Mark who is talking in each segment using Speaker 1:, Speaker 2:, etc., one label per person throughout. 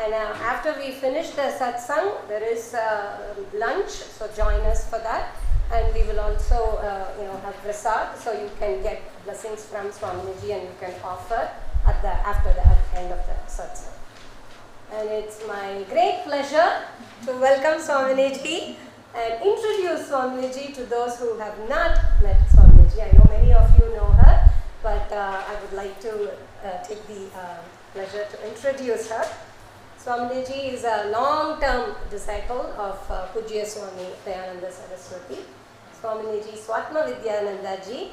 Speaker 1: And after we finish the satsang, there is lunch, so join us for that. And we will also have prasad, so you can get blessings from Swamiji and you can offer at the end of the satsang. And it's my great pleasure to welcome Swamiji and introduce Swamiji to those who have not met Swamiji. I know many of you know her, but I would like to take the pleasure to introduce her. Swamiji is a long-term disciple of Pujya Swami Dayananda Saraswati. Swamiji Swatma Vidyanandaji.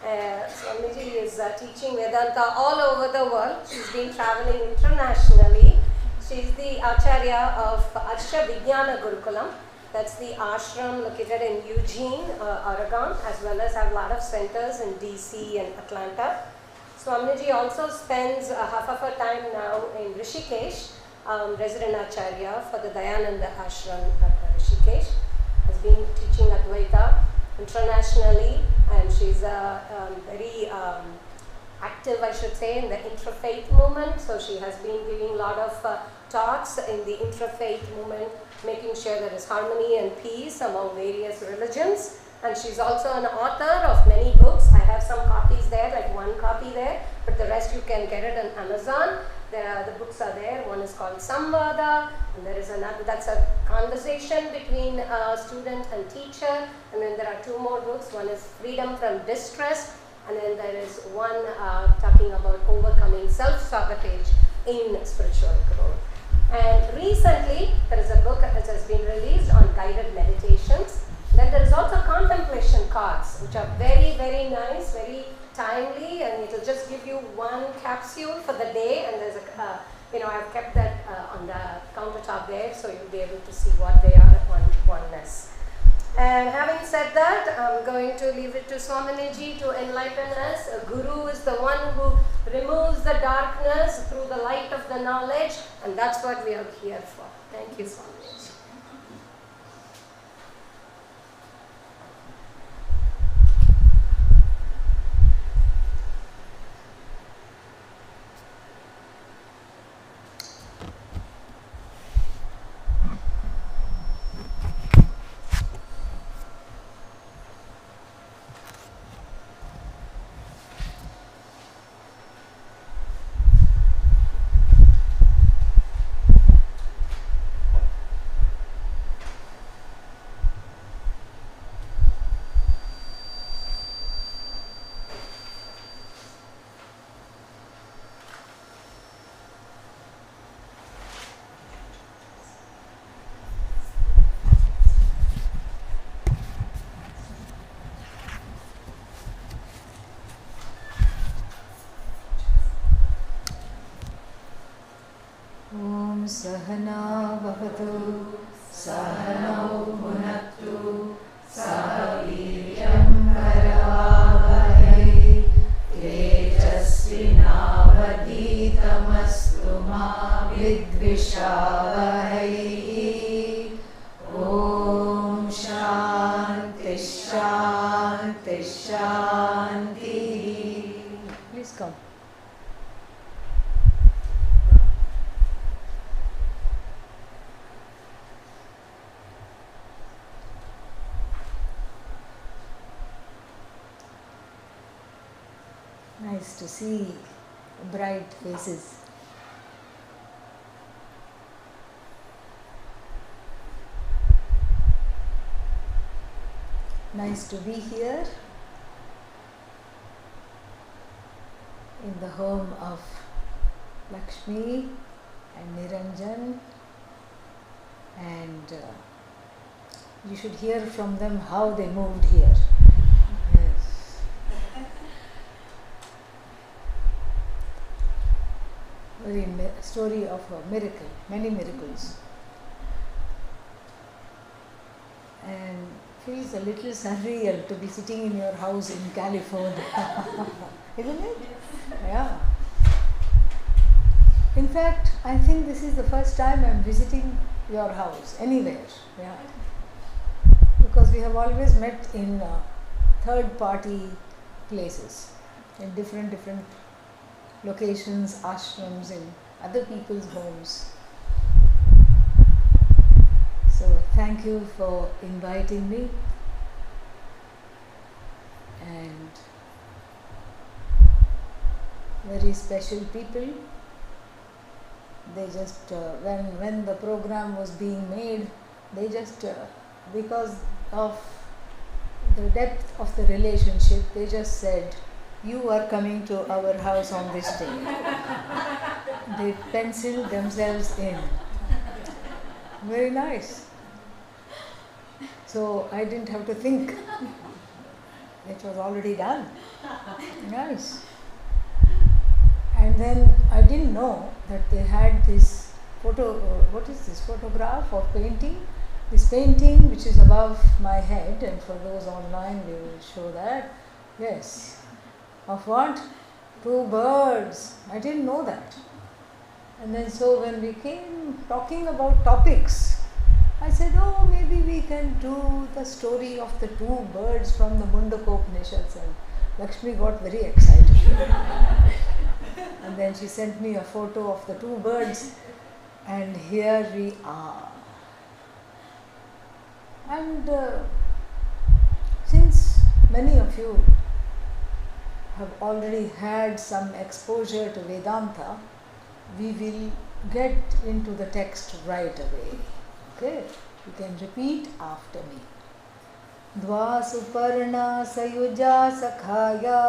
Speaker 1: Swamiji is teaching Vedanta all over the world. She's been traveling internationally. She's the Acharya of Arsha Vijnana Gurukulam. That's the ashram located in Eugene, Oregon, as well as have a lot of centers in DC and Atlanta. Swamiji also spends half of her time now in Rishikesh, resident Acharya for the Dayananda Ashram at Rishikesh. Has been teaching Advaita internationally, and she's very active, I should say, in the interfaith movement. So she has been giving a lot of talks in the interfaith movement, making sure there is harmony and peace among various religions. And she's also an author of many books. I have some copies there, like one copy there, but the rest you can get it on Amazon. The books are there. One is called Samvada, and there is another, that's a conversation between student and teacher. And then there are two more books. One is Freedom from Distress, and then there is one talking about overcoming self-sabotage in spiritual growth. And recently, there is a book that has been released on guided meditations. Then there is also contemplation cards, which are very, very nice, very timely, and it will just give you one capsule for the day. And there's I've kept that on the countertop there, so you'll be able to see what they are on oneness. And having said that, I'm going to leave it to Swamiji to enlighten us. A guru is the one who removes the darkness through the light of the knowledge, and that's what we are here for. Thank you, Swamiji.
Speaker 2: Sahana bhavatu, sahanau bhunaktu, sah viryam karavavahai, tejasvinavaditamastu ma vidvishavahai. Om Shanti Shanti Shanti. Please come. Nice to see bright faces. Nice to be here in the home of Lakshmi and Niranjan, and you should hear from them how they moved here. Yes. Story of a miracle, many miracles. And feels a little surreal to be sitting in your house in California. Isn't it? Yeah. In fact, I think this is the first time I'm visiting your house, anywhere. Yeah. Because we have always met in third party places, in different locations, ashrams, in other people's homes. thank you for inviting me, and very special people. They just, when the program was being made, they just, because of the depth of the relationship, they just said, "You are coming to our house on this day." They penciled themselves in. Very nice. So I didn't have to think. It was already done. Nice. And then I didn't know that they had this what is this, photograph or painting? This painting which is above my head, and for those online we will show that. Yes. Of what? 2 birds. I didn't know that. And then so when we came talking about topics, I said, oh, maybe we can do the story of the 2 birds from the Mundaka Upanishads, and Lakshmi got very excited. And then she sent me a photo of the 2 birds, and here we are. And since many of you have already had some exposure to Vedanta, we will get into the text right away. Okay, you can repeat after me. Dva suparna sayuja sakhaya.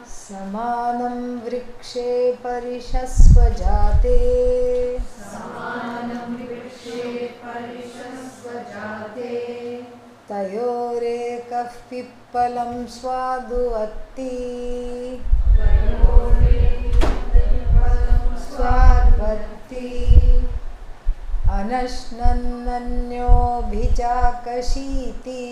Speaker 2: Samanam vrikshe parishasvajate. Tayorekah pippalam swaduvatti. Swadvatti. Anashnannanyo bhijakashiti.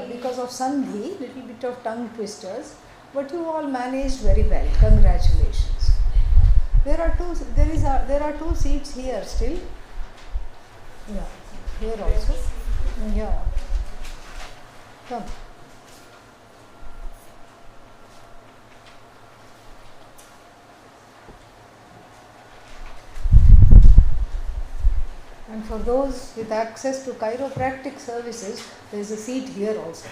Speaker 2: Because of Sandhi, little bit of tongue twisters, but you all managed very well. Congratulations. There are 2 seats here still. Yeah, here also. Yeah. Come. And for those with access to chiropractic services, there is a seat here also.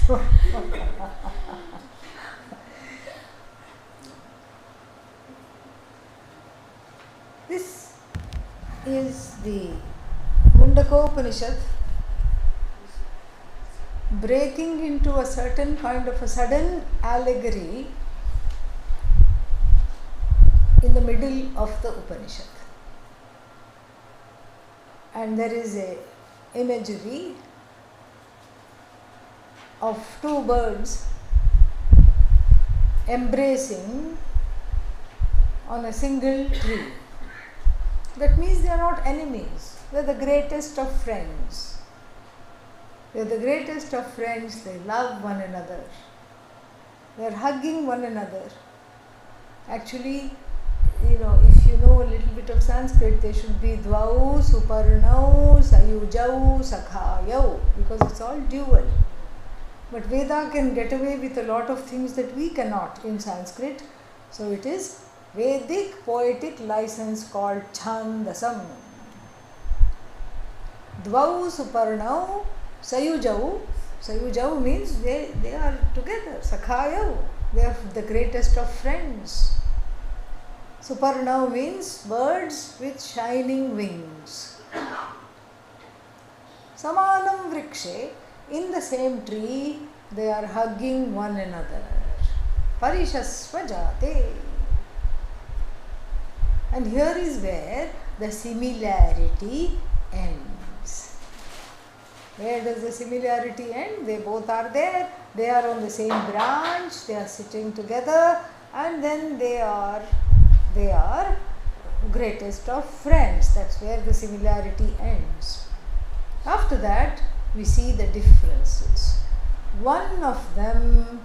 Speaker 2: So this is the Mundaka Upanishad breaking into a certain kind of a sudden allegory in the middle of the Upanishad. And there is a imagery of 2 birds embracing on a single tree. That means they are not enemies. They are the greatest of friends. They are the greatest of friends. They love one another. They are hugging one another. Actually, if you know a little bit of Sanskrit, they should be Dvau, Suparnau, Sayujau, Sakhayau, because it's all dual. But Veda can get away with a lot of things that we cannot in Sanskrit. So it is Vedic poetic license called Chandasam. Dvau, Suparnau, Sayujau. Sayujau means they are together. Sakhayau, they are the greatest of friends. Suparnau means birds with shining wings. Samanam vrikshe, in the same tree, they are hugging one another. Parishasvajate. And here is where the similarity ends. Where does the similarity end? They both are there, they are on the same branch, they are sitting together, and then they are greatest of friends. That's where the similarity ends. After that, we see the differences. One of them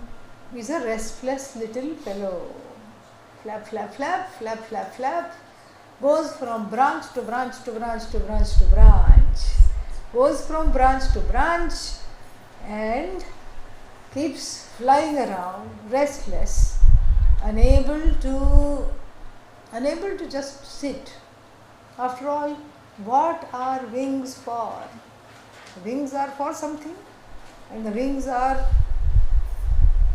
Speaker 2: is a restless little fellow. Flap, flap, flap, flap, flap, flap. Goes from branch to branch to branch to branch to branch. Goes from branch to branch, and keeps flying around, restless, unable to just sit. After all, what are wings for? The wings are for something, and the wings are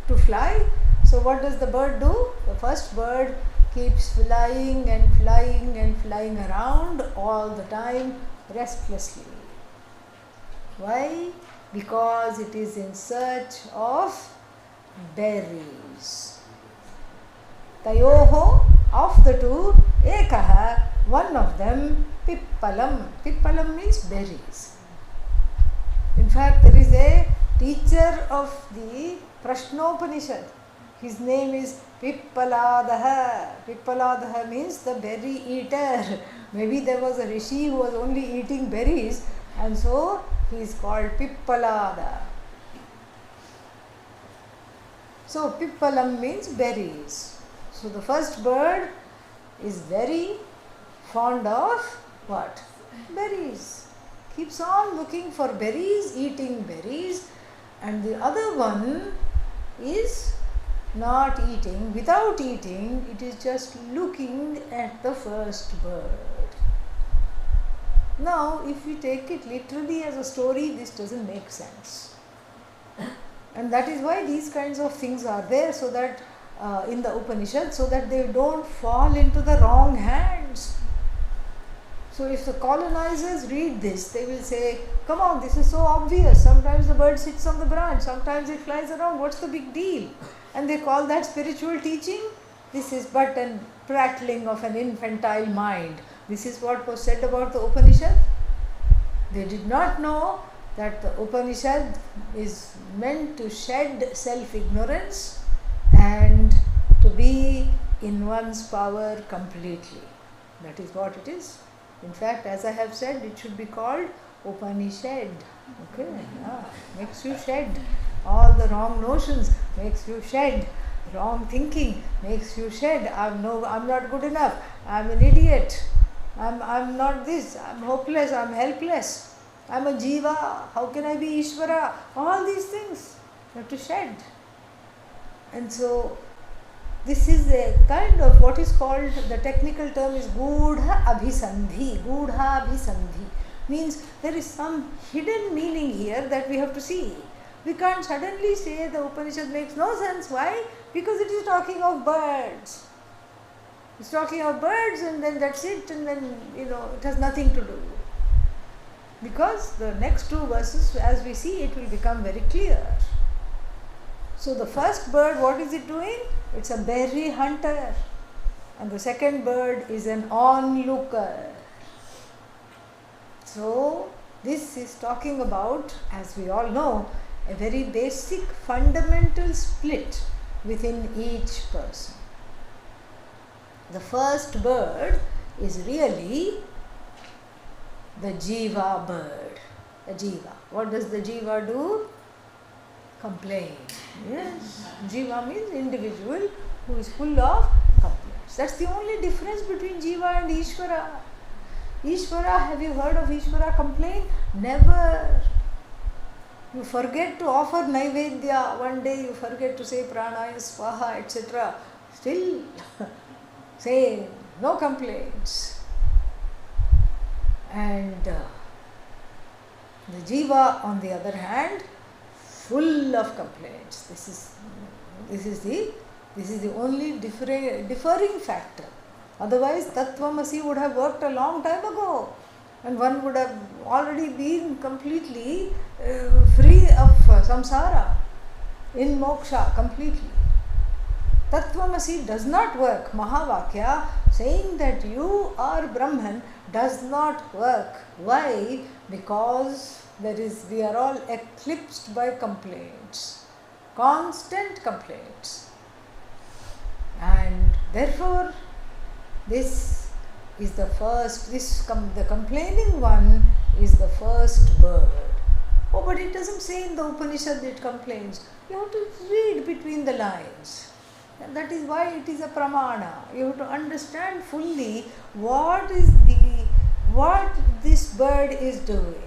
Speaker 2: to fly. So what does the bird do? The first bird keeps flying and flying and flying around all the time restlessly. Why? Because it is in search of berries. Tayoho, of the two, ekaha, one of them, pippalam. Pippalam means berries. In fact, there is a teacher of the Prashnopanishad. His name is Pippaladaha. Pippaladaha means the berry eater. Maybe there was a rishi who was only eating berries, and so he is called Pippalada. So Pippalam means berries. So the first bird is very fond of what? Berries. Keeps on looking for berries, eating berries, and the other one is not eating. Without eating, it is just looking at the first bird. Now, if we take it literally as a story, this doesn't make sense. And that is why these kinds of things are there, so that in the Upanishad, so that they don't fall into the wrong hands. So if the colonizers read this, they will say, come on, this is so obvious. Sometimes the bird sits on the branch, sometimes it flies around, what's the big deal? And they call that spiritual teaching. This is but a prattling of an infantile mind. This is what was said about the Upanishad. They did not know that the Upanishad is meant to shed self-ignorance and to be in one's power completely. That is what it is. In fact, as I have said, it should be called Upanishad. Okay, makes you shed all the wrong notions, makes you shed wrong thinking, makes you shed, I'm not good enough, I'm an idiot, I'm not this, I'm hopeless, I'm helpless, I'm a jiva, how can I be Ishvara? All these things you have to shed. And so this is a kind of what is called, the technical term is Gudha Abhisandhi. Gudha Abhisandhi means there is some hidden meaning here that we have to see. We can't suddenly say the Upanishad makes no sense. Why? Because it is talking of birds. It's talking of birds and then that's it, and then it has nothing to do. Because the next two verses, as we see, it will become very clear. So the first bird, what is it doing? It's a berry hunter. And the second bird is an onlooker. So this is talking about, as we all know, a very basic fundamental split within each person. The first bird is really the jiva bird. The jiva. What does the jiva do? Complain. Yes. Jiva means individual who is full of complaints. That's the only difference between jiva and Ishvara. Ishvara, have you heard of Ishvara complain? Never. You forget to offer Naivedya. One day you forget to say Pranaya, Swaha, etc. Still say no complaints. And the jiva, on the other hand, full of complaints. This is the only differing factor. Otherwise, Tattvamasi would have worked a long time ago, and one would have already been completely free of samsara, in moksha completely. Tattvamasi does not work. Mahavakya saying that you are Brahman does not work. Why? Because we are all eclipsed by complaints, constant complaints, and therefore this is the first. The complaining one is the first bird. Oh, but it doesn't say in the Upanishad it complains. You have to read between the lines. And that is why it is a pramana. You have to understand fully what this bird is doing.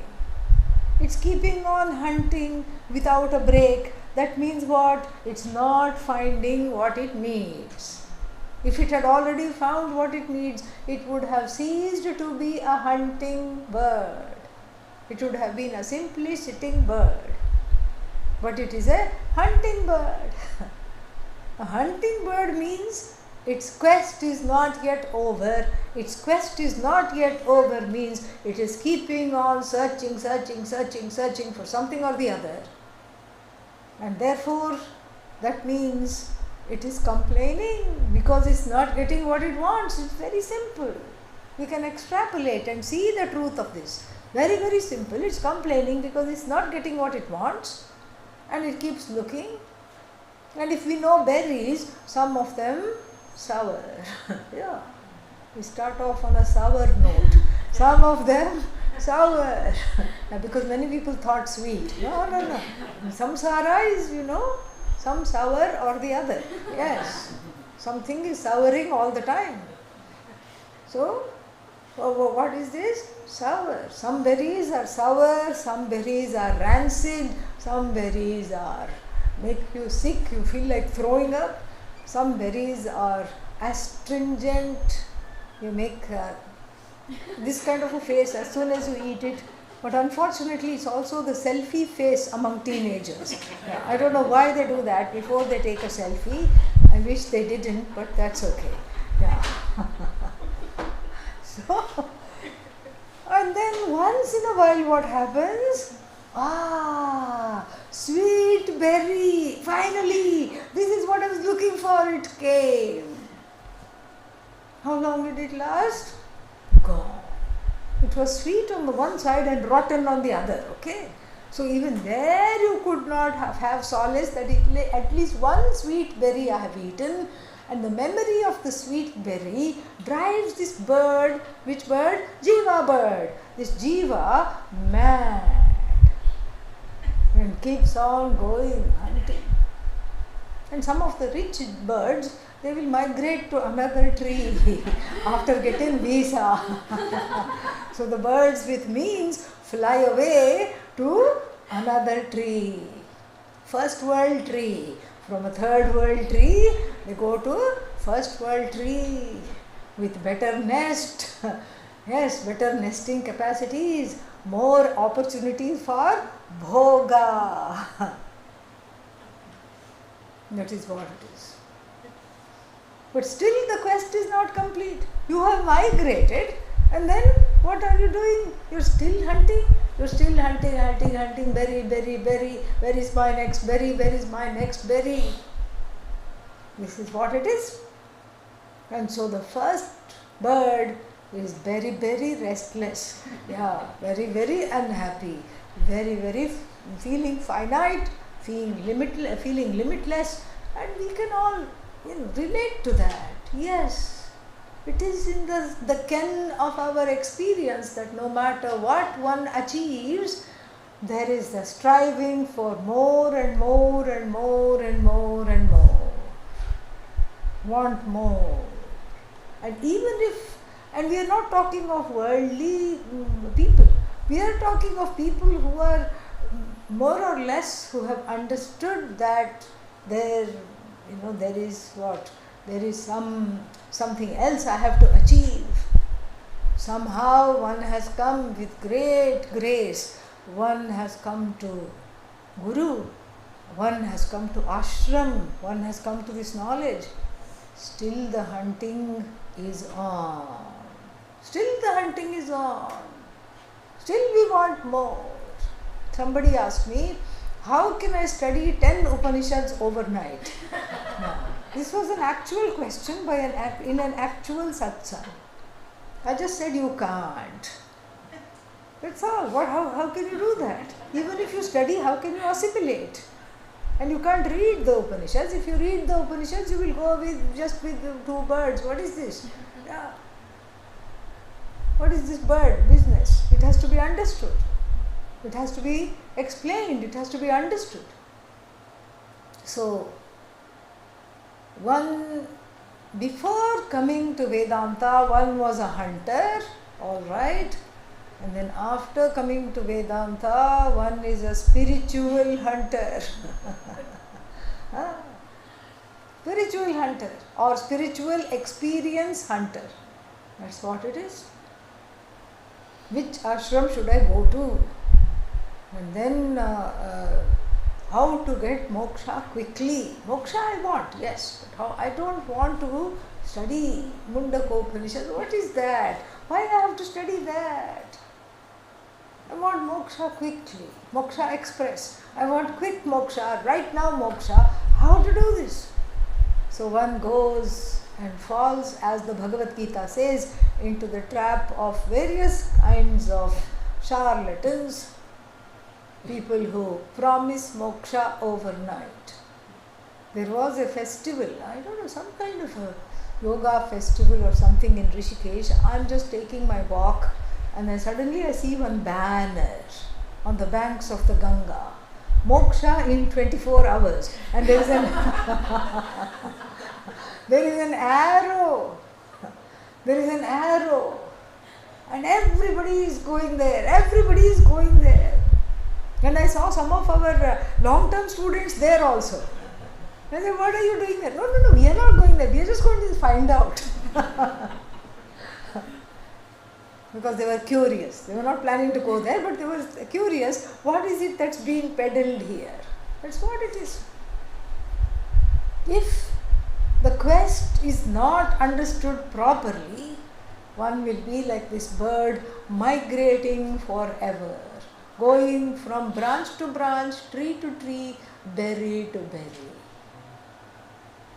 Speaker 2: It's keeping on hunting without a break. That means what? It's not finding what it needs. If it had already found what it needs, it would have ceased to be a hunting bird. It would have been a simply sitting bird. But it is a hunting bird. A hunting bird means its quest is not yet over. Its quest is not yet over means it is keeping on searching for something or the other. And therefore, that means it is complaining because it's not getting what it wants. It's very simple. We can extrapolate and see the truth of this. Very, very simple. It's complaining because it's not getting what it wants and it keeps looking. And if we know berries, some of them sour. Yeah. We start off on a sour note. Some of them sour. Because many people thought sweet. No. Samsara is, some sour or the other. Yes. Something is souring all the time. So, what is this? Sour. Some berries are sour, some berries are rancid, some berries are make you sick, you feel like throwing up. Some berries are astringent, you make this kind of a face as soon as you eat it. But unfortunately, it's also the selfie face among teenagers. Yeah, I don't know why they do that before they take a selfie. I wish they didn't, but that's okay. Yeah. So, and then once in a while what happens? Sweet berry, finally, this is what I was looking for, it came. How long did it last? Gone. It was sweet on the one side and rotten on the other, okay? So even there you could not have solace that at least one sweet berry I have eaten, and the memory of the sweet berry drives this bird, which bird? Jiva bird. This Jiva mad and keeps on going hunting. And some of the rich birds, they will migrate to another tree after getting visa. So the birds with means fly away to another tree. First world tree. From a third world tree, they go to first world tree with better nest. Yes, better nesting capacities, more opportunities for bhoga. That is what it is. But still the quest is not complete. You have migrated, and then what are you doing? You're still hunting. You're still hunting, berry, where is my next berry, where is my next berry? This is what it is. And so the first bird is very, very restless. Yeah, very, very unhappy. Very, very feeling finite, feeling limitless, and we can all relate to that. Yes. It is in the ken of our experience that no matter what one achieves, there is the striving for more and more and more and more and more. Want more. And even if, and we are not talking of worldly people, we are talking of people who are more or less, who have understood that there is what? There is something else I have to achieve. Somehow one has come with great grace. One has come to Guru. One has come to ashram. One has come to this knowledge. Still the hunting is on. Still the hunting is on. Still we want more. Somebody asked me, how can I study 10 Upanishads overnight? No. This was an actual question in an actual satsang. I just said you can't. That's all. How can you do that? Even if you study, how can you assimilate? And you can't read the Upanishads. If you read the Upanishads, you will go with two birds. What is this? Yeah. What is this bird business? It has to be understood. It has to be explained. It has to be understood. So, before coming to Vedanta, one was a hunter, all right, And then after coming to Vedanta, one is a spiritual hunter. Ah, spiritual hunter or spiritual experience hunter. That's what it is. Which ashram should I go to? And then how to get moksha quickly. Moksha I want, yes, but how? I don't want to study Mundaka Upanishad. What is that? Why I have to study that? I want moksha quickly, moksha express. I want quick moksha, right now moksha. How to do this? So one goes and falls, as the Bhagavad Gita says, into the trap of various kinds of charlatans, people who promise moksha overnight. There was a festival, I don't know, some kind of a yoga festival or something in Rishikesh. I'm just taking my walk and then suddenly I see one banner on the banks of the Ganga. Moksha in 24 hours. And there is an there is an arrow. There is an arrow. And everybody is going there. Everybody is going there. And I saw some of our long-term students there also. I said, what are you doing there? No, we are not going there. We are just going to find out. Because they were curious. They were not planning to go there, but they were curious. What is it that's being peddled here? That's what it is. If the quest is not understood properly, one will be like this bird migrating forever, going from branch to branch, tree to tree, berry to berry.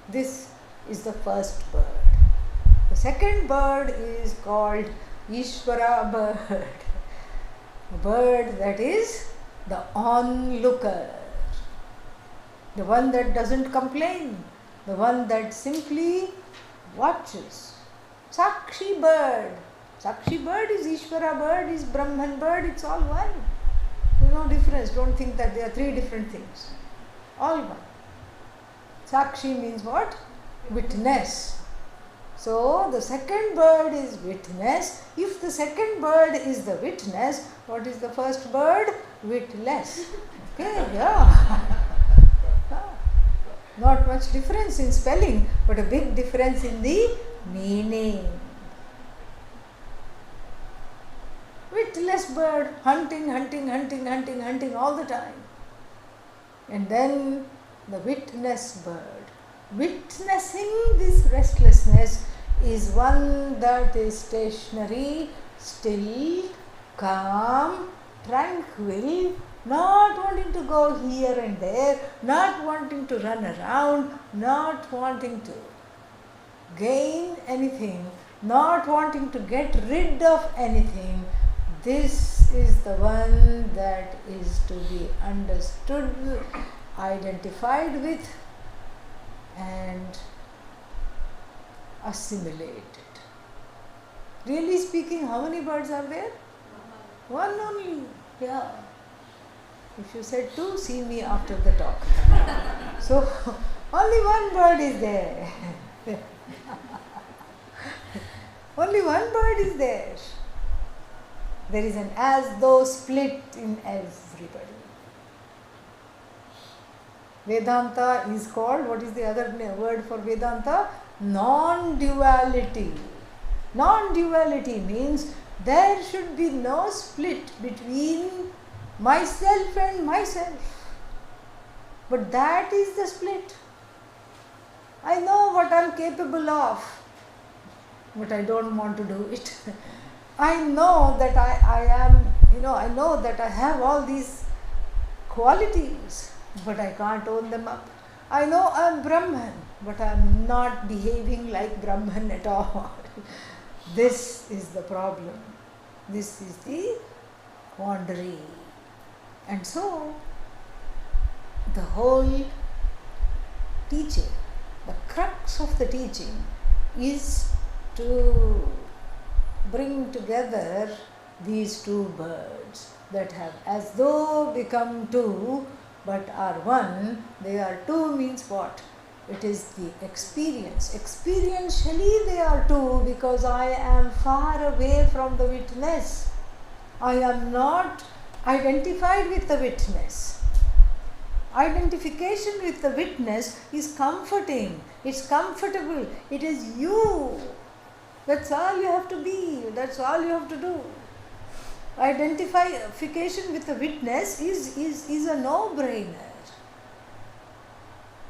Speaker 2: This is the first bird. The second bird is called Ishvara bird. A bird that is the onlooker, the one that doesn't complain, the one that simply watches. Sakshi bird. Sakshi bird is Ishvara bird, is Brahman bird, it's all one. There's no difference. Don't think that there are three different things. All one. Sakshi means what? Witness. So the second bird is witness. If the second bird is the witness, what is the first bird? Witless. Okay, yeah. Not much difference in spelling, but a big difference in the meaning. Witless bird, hunting all the time. And then the witness bird. Witnessing this restlessness is one that is stationary, still, calm, tranquil, not wanting to go here and there, not wanting to run around, not wanting to gain anything, not wanting to get rid of anything. This is the one that is to be understood, identified with, and assimilated. Really speaking, how many birds are there? One only. Yeah. If you said two, see me after the talk. So, only one bird is there. Only one bird is there. There is an as though split in everybody. Vedanta is called, what is the other word for Vedanta? Non-duality. Non-duality means there should be no split between myself and myself. But that is the split. I know what I am capable of, but I don't want to do it. I know that I am, I know that I have all these qualities, but I can't own them up. I know I am Brahman, but I am not behaving like Brahman at all. This is the problem. This is the quandary. And so, the whole teaching, the crux of the teaching is to bring together these two birds that have as though become two but are one. They are two means what? It is the experience. Experientially they are two because I am far away from the witness. I am not identified with the witness. Identification with the witness is comforting, it's comfortable, it is you. That's all you have to be, that's all you have to do. Identification with the witness is a no-brainer.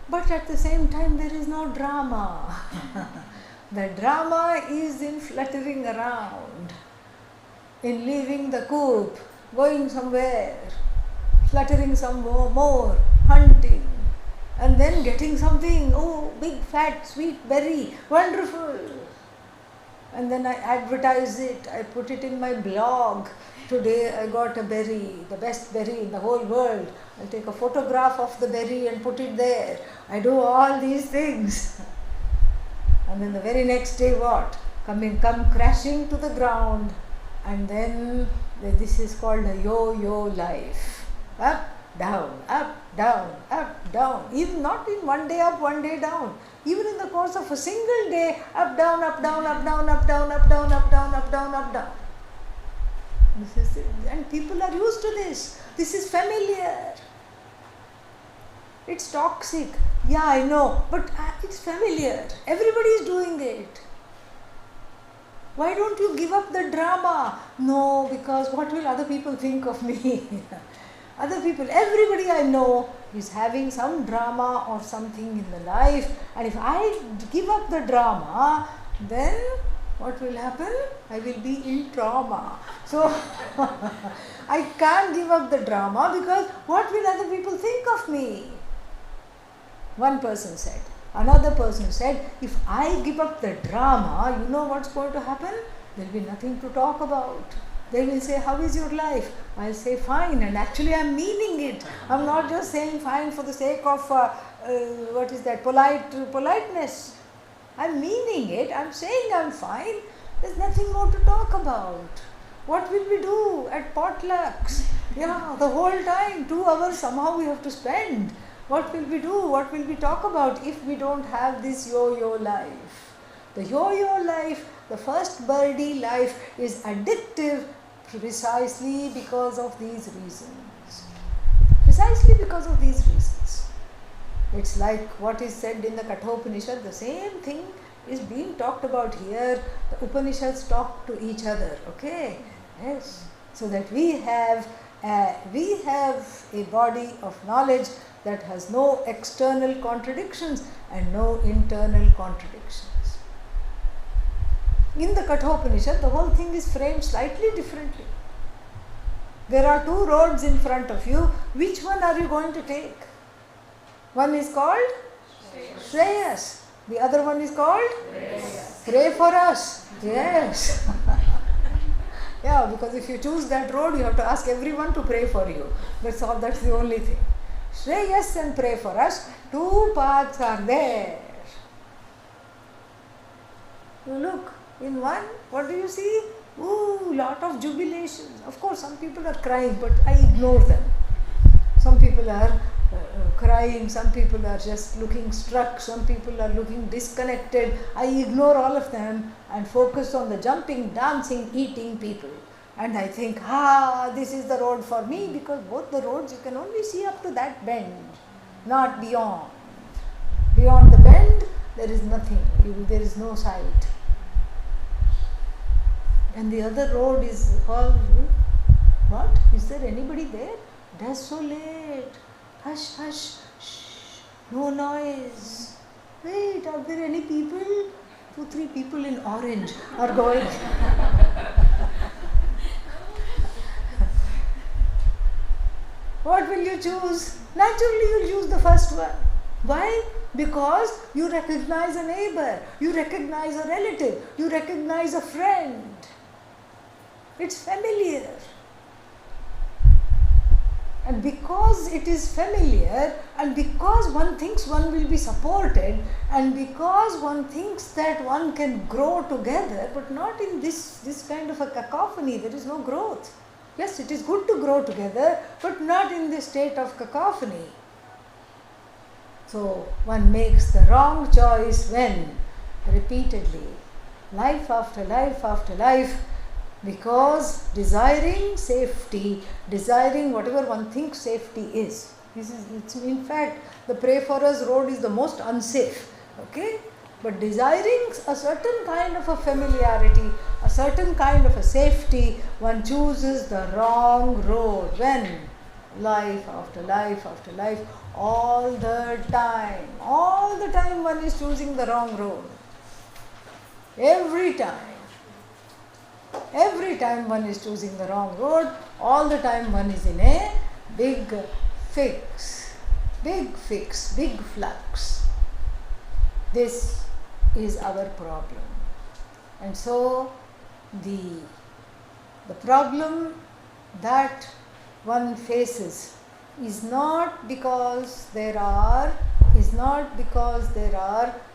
Speaker 2: But at the same time, there is no drama. The drama is in fluttering around, in leaving the coop, going somewhere, fluttering some more, hunting, and then getting something, oh, big fat sweet berry, wonderful. And then I advertise it, I put it in my blog. Today I got a berry, the best berry in the whole world. I'll take a photograph of the berry and put it there. I do all these things. And then the very next day what? Come crashing to the ground. And then this is called a yo-yo life. Up, down, up, down, up, down. Even not in one day up, one day down. Even in the course of a single day, up, down, up, down, up, down, up, down, up, down, up, down, up, down, up, down. This is it. And people are used to this. This is familiar. It's toxic. Yeah, I know, but it's familiar. Everybody is doing it. Why don't you give up the drama? No, because what will other people think of me? Other people, everybody I know is having some drama or something in the life, and if I give up the drama, then what will happen? I will be in trauma. So I can't give up the drama because what will other people think of me? One person said. Another person said, if I give up the drama, you know what's going to happen? There will be nothing to talk about. They will say, how is your life? I'll say, fine. And actually I'm meaning it. I'm not just saying fine for the sake of, politeness. I'm meaning it. I'm saying I'm fine. There's nothing more to talk about. What will we do at potlucks? Yeah, the whole time, 2 hours somehow we have to spend. What will we do? What will we talk about if we don't have this yo-yo life? The yo-yo life, the first birdie life is addictive precisely because of these reasons. Precisely because of these reasons. It's like what is said in the Upanishad, the same thing is being talked about here. The Upanishads talk to each other, okay? Yes. So that we have a body of knowledge that has no external contradictions and no internal contradictions. In the Kathopanishad, the whole thing is framed slightly differently. There are 2 roads in front of you. Which one are you going to take? One is called Shreyas. The other one is called Pray for us. Yes. Yeah, because if you choose that road, you have to ask everyone to pray for you. That's all. That's the only thing. Shreyas and pray for us. 2 paths are there. You look. In one, what do you see? Ooh, lot of jubilations. Of course, some people are crying, but I ignore them. Some people are crying, some people are just looking struck, some people are looking disconnected. I ignore all of them and focus on the jumping, dancing, eating people. And I think, this is the road for me, because both the roads you can only see up to that bend, not beyond. Beyond the bend, there is nothing, there is no sight. And the other road is all, what? Is there anybody there? Desolate. Hush, hush, shh, no noise. Wait, are there any people? 2, 3 people in orange are going. What will you choose? Naturally, you'll choose the first one. Why? Because you recognize a neighbor, you recognize a relative, you recognize a friend. It's familiar. And because it is familiar, and because one thinks one will be supported, and because one thinks that one can grow together, but not in this kind of a cacophony, there is no growth. Yes, it is good to grow together, but not in this state of cacophony. So one makes the wrong choice when repeatedly, life after life after life, Because desiring safety, desiring whatever one thinks safety is. It's in fact, the Pray For Us road is the most unsafe. Okay? But desiring a certain kind of a familiarity, a certain kind of a safety, one chooses the wrong road. When? Life after life after life, all the time one is choosing the wrong road. Every time one is choosing the wrong road, all the time one is in a big flux. This is our problem. And so the problem that one faces is not because there are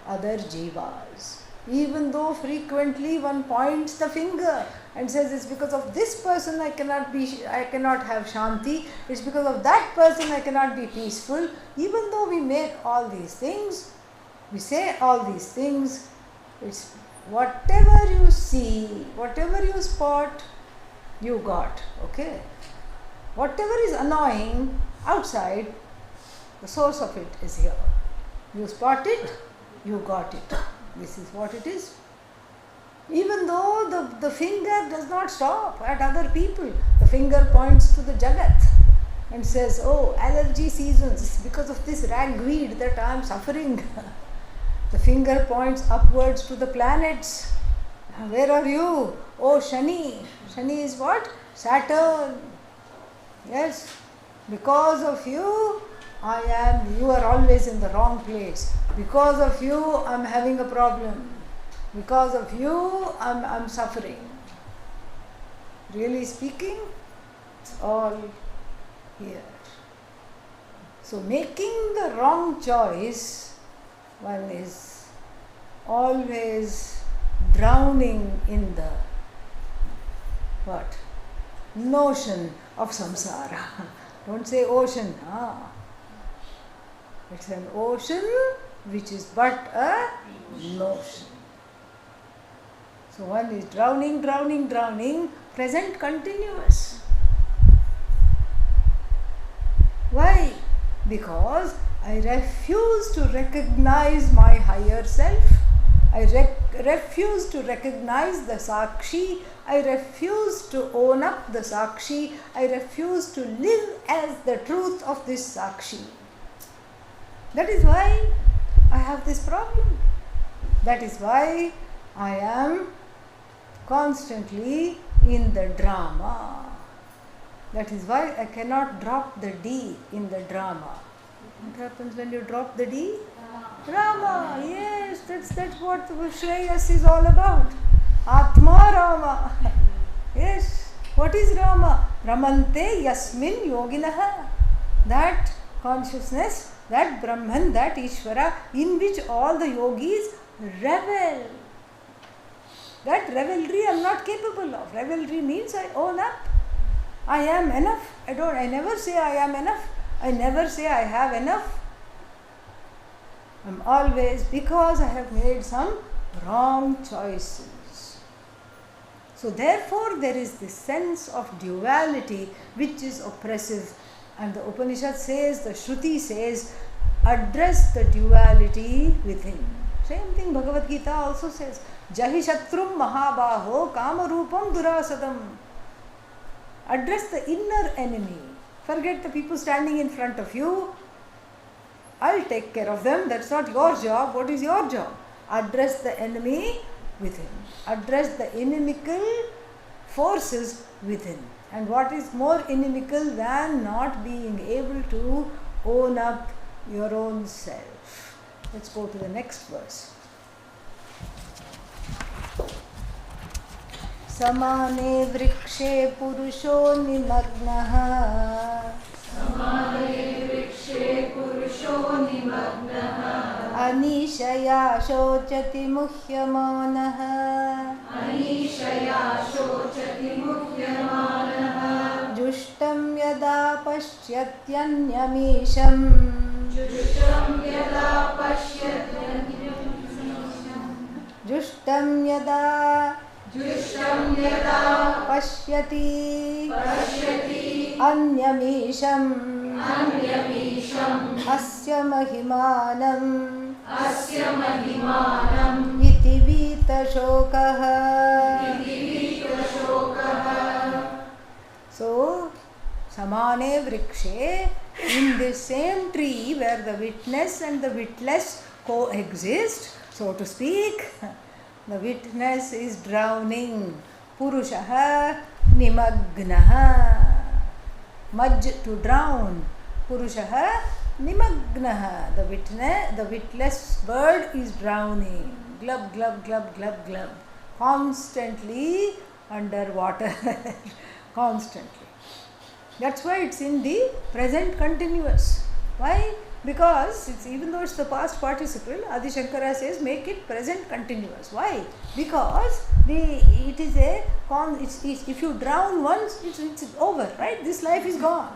Speaker 2: other jivas. Even though frequently one points the finger and says, it's because of this person I cannot have shanti, it's because of that person I cannot be peaceful. Even though we make all these things, we say all these things, it's whatever you see, whatever you spot, you got. Okay? Whatever is annoying outside, the source of it is here. You spot it, you got it. This is what it is. Even though the finger does not stop at other people, the finger points to the Jagat and says, oh, allergy seasons, it's because of this ragweed that I am suffering. The finger points upwards to the planets. Where are you? Oh, Shani. Shani is what? Saturn. Yes. Because of you, you are always in the wrong place. Because of you, I am having a problem. Because of you, I'm suffering. Really speaking, it's all here. So making the wrong choice, one is always drowning in the notion of samsara. Don't say ocean. It's an ocean which is but a notion. So one is drowning, present continuous. Why? Because I refuse to recognize my higher self. I refuse to recognize the Sakshi. I refuse to own up the Sakshi. I refuse to live as the truth of this Sakshi. That is why I have this problem. That is why I am constantly in the drama. That is why I cannot drop the D in the drama. What happens when you drop the D? Rama. Yes, that's what Shreyas is all about. Atma Rama. Yes. What is Rama? Ramante yasmin yoginaha. That consciousness, that Brahman, that Ishvara, in which all the yogis revel. That revelry I am not capable of. Revelry means I own up. I am enough. I never say I am enough. I never say I have enough. I am always, because I have made some wrong choices. So therefore there is this sense of duality which is oppressive. And the Upanishad says, the Shruti says, address the duality within. Same thing Bhagavad Gita also says. Jahi Shatrum Mahabaho Kamarupam Durasadam. Address the inner enemy. Forget the people standing in front of you. I'll take care of them. That's not your job. What is your job? Address the enemy within. Address the inimical forces within. And what is more inimical than not being able to own up your own self? Let's go to the next verse. Samane vrikshe purusho nimagnaha.
Speaker 3: Samane vrikshe purusho nimagnaha.
Speaker 2: Anishaya shochati muhyamanaha.
Speaker 3: Anishaya shochati muhyamanaha.
Speaker 2: Jushtam yada pashyatyanyamisham.
Speaker 3: Jushtam yada pashyatanyamisham.
Speaker 2: Jushtam yada
Speaker 3: Jushtam yada
Speaker 2: pashyati
Speaker 3: pashyati
Speaker 2: anyamisham
Speaker 3: anyamisham
Speaker 2: asya mahimanam
Speaker 3: asya mahimanam
Speaker 2: iti vita shokah. So, samane vrikshe, in this same tree where the witness and the witless coexist, so to speak, the witness is drowning. Purushaha nimagnaha. Maj, to drown. Purushaha nimagnaha. The witness, the witless bird is drowning. Glub, glub, glub, glub, glub. Constantly underwater. Constantly. That's why it's in the present continuous. Why? Because it's, even though it's the past participle, Adi Shankara says make it present continuous. Why? Because it is a if you drown once, it's over, right? This life is gone.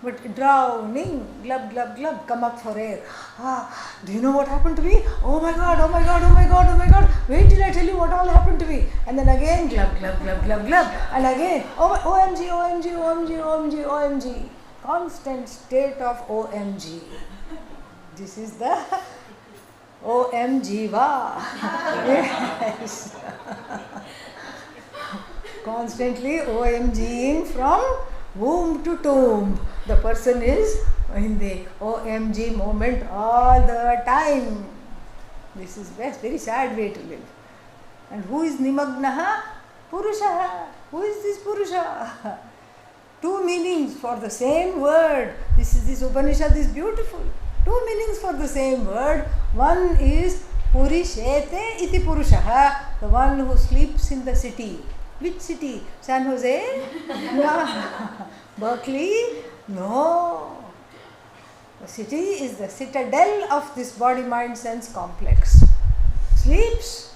Speaker 2: But drowning, glub, glub, glub, come up for air. Do you know what happened to me? Oh my God, oh my God, oh my God, oh my God. Wait till I tell you what all happened to me. And then again, glub, glub, glub, glub, glub. And again, OMG, OMG, OMG, OMG, OMG. Constant state of OMG. This is the OMGva. Yes. Constantly OMGing from womb to tomb. The person is in the OMG moment all the time. This is a very sad way to live. And who is Nimagnaha? Purusha. Who is this Purusha? Two meanings for the same word. This Upanishad is beautiful. Two meanings for the same word. One is Purishete iti Purushaha, the one who sleeps in the city. Which city? San Jose? No. Berkeley? No. The city is the citadel of this body, mind, sense complex. Sleeps,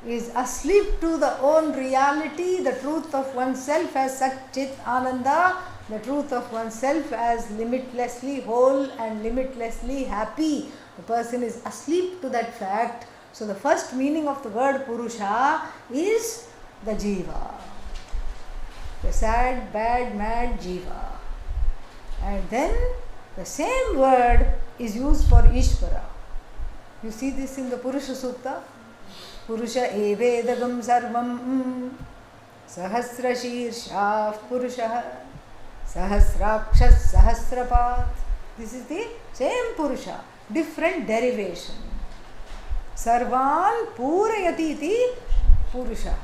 Speaker 2: is asleep to the own reality, the truth of oneself as Satchit Ananda, the truth of oneself as limitlessly whole and limitlessly happy. The person is asleep to that fact. So the first meaning of the word Purusha is the Jiva. The sad, bad, mad Jiva. And then the same word is used for Ishvara. You see this in the Purusha Sukta. Purusha evedagam sarvam sahasra shirshav Purusha sahasrakshas sahasrapat. This is the same Purusha, different derivation. Sarvan purayati iti Purusha.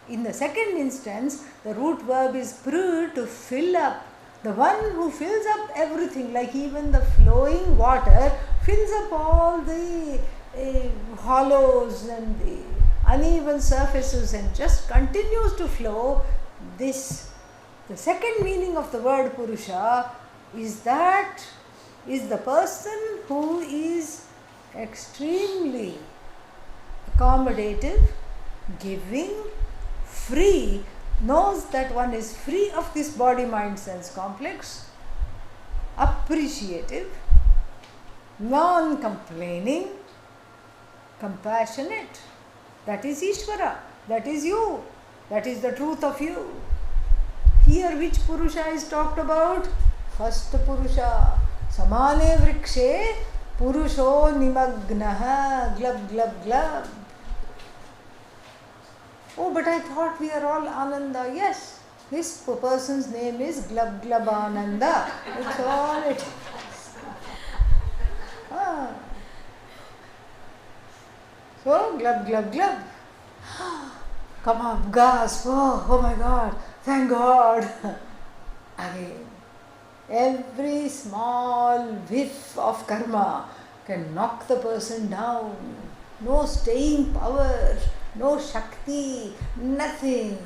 Speaker 2: In the second instance, the root verb is pru, to fill up. The one who fills up everything, like even the flowing water fills up all the hollows and the uneven surfaces and just continues to flow. The second meaning of the word Purusha is the person who is extremely accommodative, giving, free, knows that one is free of this body, mind, sense complex, appreciative, non-complaining, compassionate. That is Ishvara. That is you. That is the truth of you. Here which Purusha is talked about? First Purusha. Samane vrikshe Purusho nimagnaha. Glub, glub, glub. Oh, but I thought we are all Ananda. Yes, this person's name is Glub Glubananda. It's all it is. So, glub, glub, glub. Come up, gasp. Oh my God. Thank God. Again, every small whiff of karma can knock the person down. No staying power. No Shakti, nothing.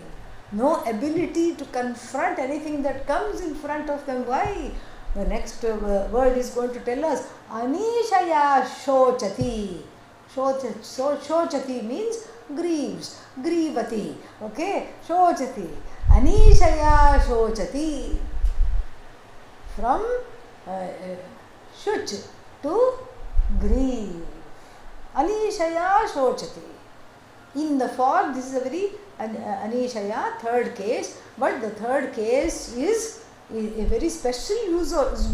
Speaker 2: No ability to confront anything that comes in front of them. Why? The next word is going to tell us, Anishaya Shochati. Shochati means grieves, grievati. Okay? Shochati. Anishaya Shochati. From Shuch to grieve. Anishaya Shochati. In the form, this is a very Anishaya, third case, but the third case is a very special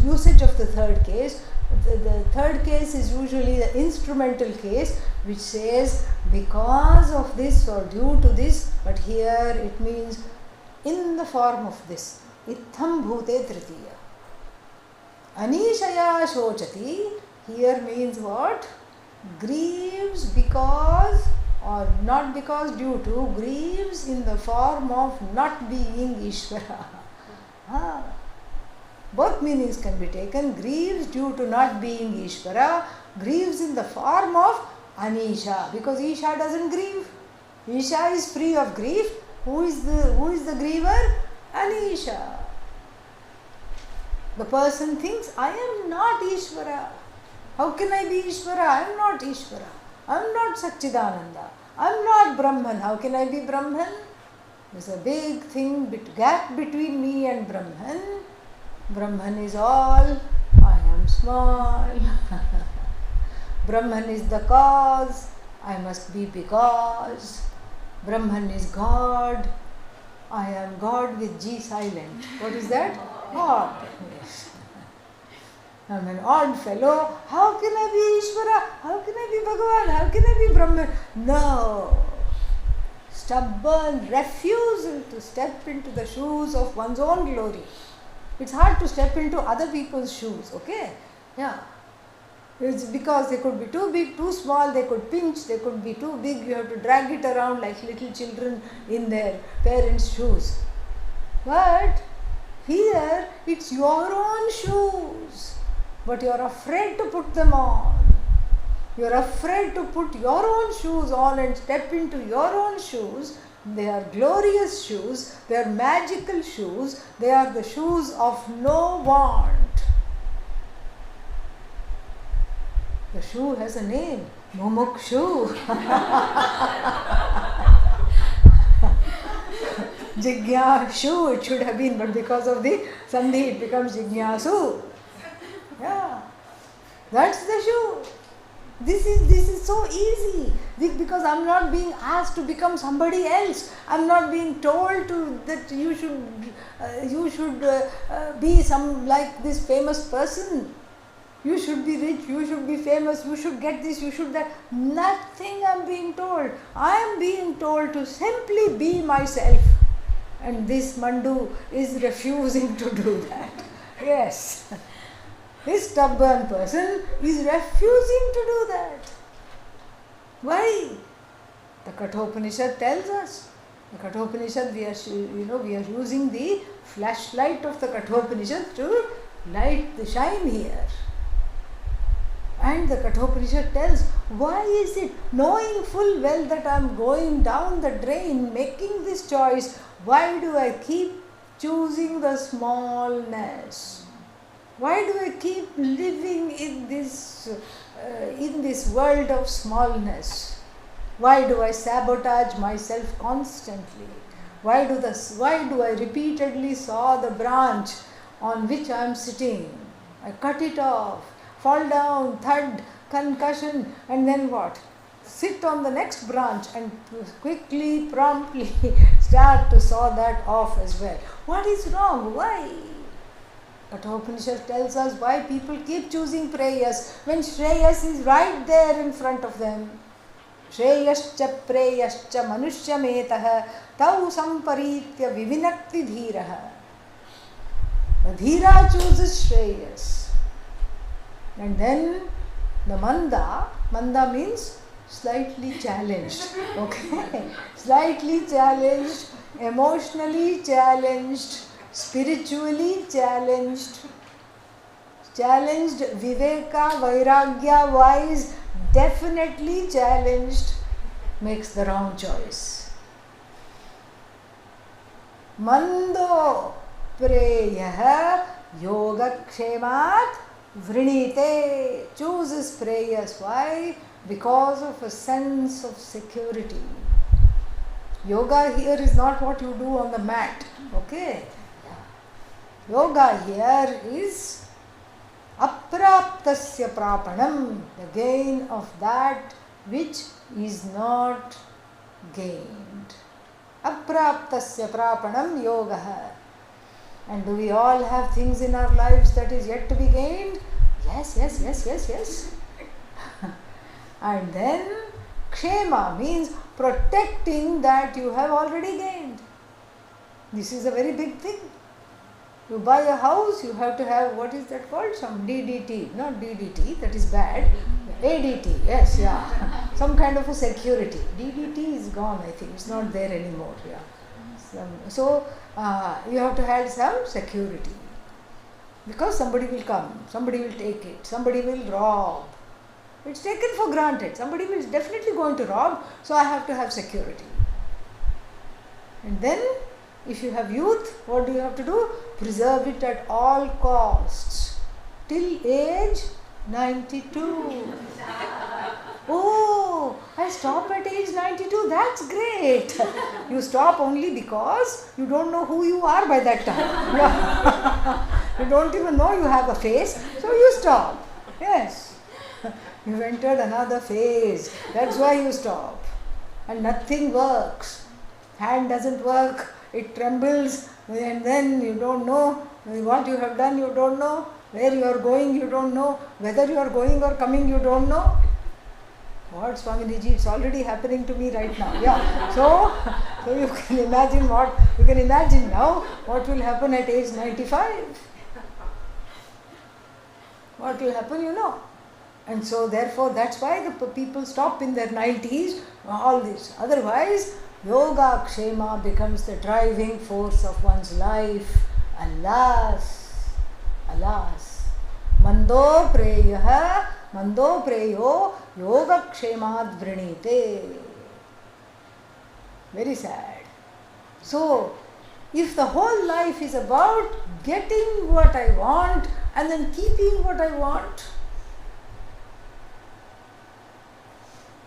Speaker 2: usage of the third case. The third case is usually the instrumental case, which says because of this or due to this, but here it means in the form of this. Itham bhute tritiya. Anishaya shochati here means what? Grieves because or not because, due to, grieves in the form of not being Ishvara. Both meanings can be taken. Grieves due to not being Ishvara, grieves in the form of Anisha, because Isha doesn't grieve. Isha is free of grief. Who is the griever? Anisha. The person thinks, I am not Ishvara. How can I be Ishvara? I am not Ishvara. I am not Satchidananda. I am not Brahman. How can I be Brahman? There is a big gap between me and Brahman. Brahman is all, I am small. Brahman is the cause, I must be because. Brahman is God, I am God with G silent. What is that? God. Yes. I am an odd fellow. How can I be Ishvara? How can I be Bhagavan? How can I be Brahman? No. Stubborn refusal to step into the shoes of one's own glory. It's hard to step into other people's shoes, okay? Yeah. It's because they could be too big, too small, they could pinch, they could be too big, you have to drag it around like little children in their parents' shoes. But here, it's your own shoes. But you are afraid to put them on. You are afraid to put your own shoes on and step into your own shoes. They are glorious shoes, they are magical shoes, they are the shoes of no want. The shoe has a name, Mumukshu. Jigyashu it should have been, but because of the Sandhi it becomes Jigyasu. Yeah, that's the shoe. This is so easy because I'm not being asked to become somebody else. I'm not being told that you should be some like this famous person. You should be rich. You should be famous. You should get this. You should that. Nothing I'm being told. I am being told to simply be myself, and this Mandu is refusing to do that. Yes. This stubborn person is refusing to do that. Why? The Kathopanishad tells us. The Kathopanishad, we are using the flashlight of the Kathopanishad to shine here. And the Kathopanishad tells, why is it, knowing full well that I am going down the drain, making this choice, why do I keep choosing the smallness? Why do I keep living in this world of smallness? Why do I sabotage myself constantly? Why do I repeatedly saw the branch on which I am sitting? I cut it off, fall down, thud, concussion, and then what? Sit on the next branch and quickly, promptly start to saw that off as well. What is wrong? Why? But Upanishad tells us why people keep choosing prayers when Shreyas is right there in front of them. Shreyascha preyascha manushyametah tau samparitya vivinakti dhiraha. The dhira chooses Shreyas. And then the manda means slightly challenged. Okay? Slightly challenged, emotionally challenged, spiritually challenged, viveka, vairagya wise, definitely challenged, makes the wrong choice. Mando preyah yogakshemat vrinite, chooses prayers. Why? Because of a sense of security. Yoga here is not what you do on the mat. Okay? Yoga here is apraptasya prapanam, the gain of that which is not gained. Apraptasya prapanam yogaha. And do we all have things in our lives that is yet to be gained? Yes, yes, yes, yes, yes. And then kshema means protecting that you have already gained. This is a very big thing. You buy a house, you have to have, what is that called? Some DDT, not DDT, that is bad. ADT, yes, yeah. Some kind of a security. DDT is gone, I think. It's not there anymore. Yeah. So you have to have some security. Because somebody will come, somebody will take it, somebody will rob. It's taken for granted. Somebody is definitely going to rob, so I have to have security. And then, if you have youth, what do you have to do? Preserve it at all costs. Till age 92. Oh, I stop at age 92. That's great. You stop only because you don't know who you are by that time. You don't even know you have a face, so you stop. Yes. You've entered another phase. That's why you stop. And nothing works. Hand doesn't work. It trembles. And then you don't know what you have done. You don't know. Where you are going, you don't know. Whether you are going or coming, you don't know. What, Swaminiji? It's already happening to me right now. Yeah. So you can imagine now what will happen at age 95. What will happen, you know. And so therefore that's why the people stop in their 90s, all this. Otherwise, yoga kshema becomes the driving force of one's life. Alas, alas. Mando preyo yoga kshemad vrinite. Very sad. So, if the whole life is about getting what I want and then keeping what I want,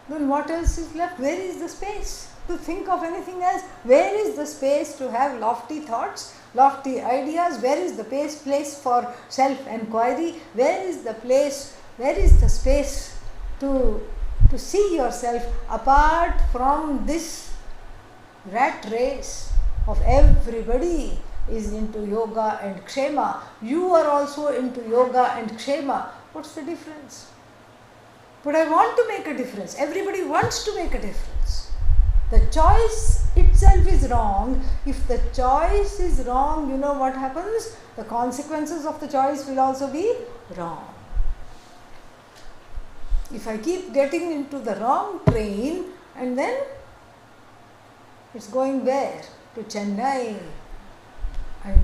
Speaker 2: then what else is left? Where is the space to think of anything else? Where is the space to have lofty thoughts, lofty ideas? Where is the place for self-enquiry? Where is the space to see yourself apart from this rat race of everybody is into yoga and kshema. You are also into yoga and kshema. What's the difference? But I want to make a difference. Everybody wants to make a difference. The choice itself is wrong. If the choice is wrong, you know what happens? The consequences of the choice will also be wrong. If I keep getting into the wrong train and then it's going where? To Chennai. I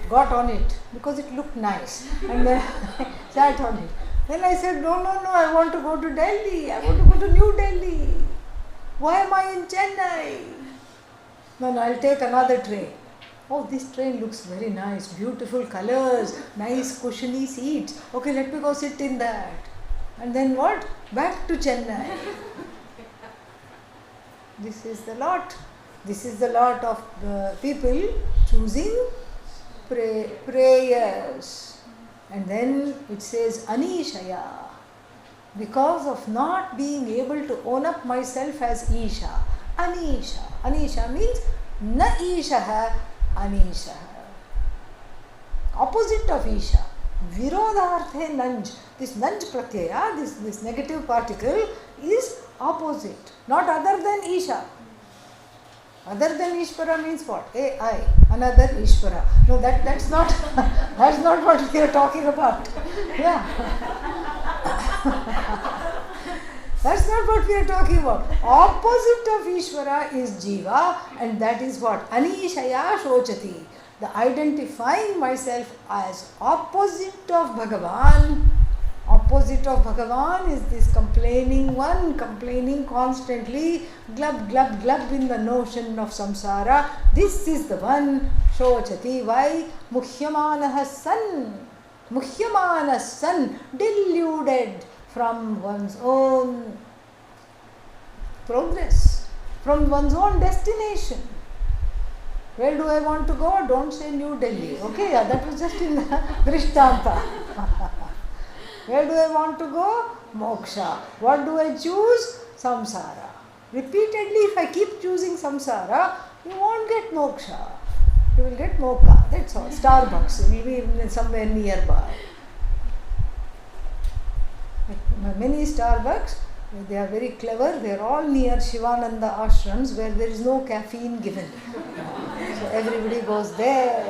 Speaker 2: got on it because it looked nice and then sat on it. Then I said, no, I want to go to Delhi. I want to go to New Delhi. Why am I in Chennai? Then I'll take another train. Oh, this train looks very nice. Beautiful colors, nice cushiony seats. Okay, let me go sit in that. And then what? Back to Chennai. This is the lot. This is the lot of people choosing prayers. And then it says Anishaya. Because of not being able to own up myself as Isha. Anisha. Anisha means Na Ishaha, Anisha. Opposite of Isha. Virodharthe Nanj. This Nanj pratyaya, this negative particle is opposite. Not other than Isha. Other than Ishvara means what? I, another Ishvara. No, that's not that's not what we are talking about. Yeah. That's not what we are talking about. Opposite of Ishvara is Jiva, and that is what? Anishaya Shochati. The identifying myself as opposite of Bhagavan. Opposite of Bhagavan is this complaining one, complaining constantly, glub, glub, glub in the notion of samsara. This is the one, Shochati. Why? Muhyamanaha san. Muhyamanaha san, deluded from one's own progress, from one's own destination. Where do I want to go? Don't say New Delhi. Okay, that was just in the Drishtanta. Where do I want to go? Moksha. What do I choose? Samsara. Repeatedly, if I keep choosing samsara, you won't get moksha. You will get mocha. That's all. Starbucks will be somewhere nearby. Many Starbucks, they are very clever. They are all near Shivananda ashrams where there is no caffeine given. So everybody goes there.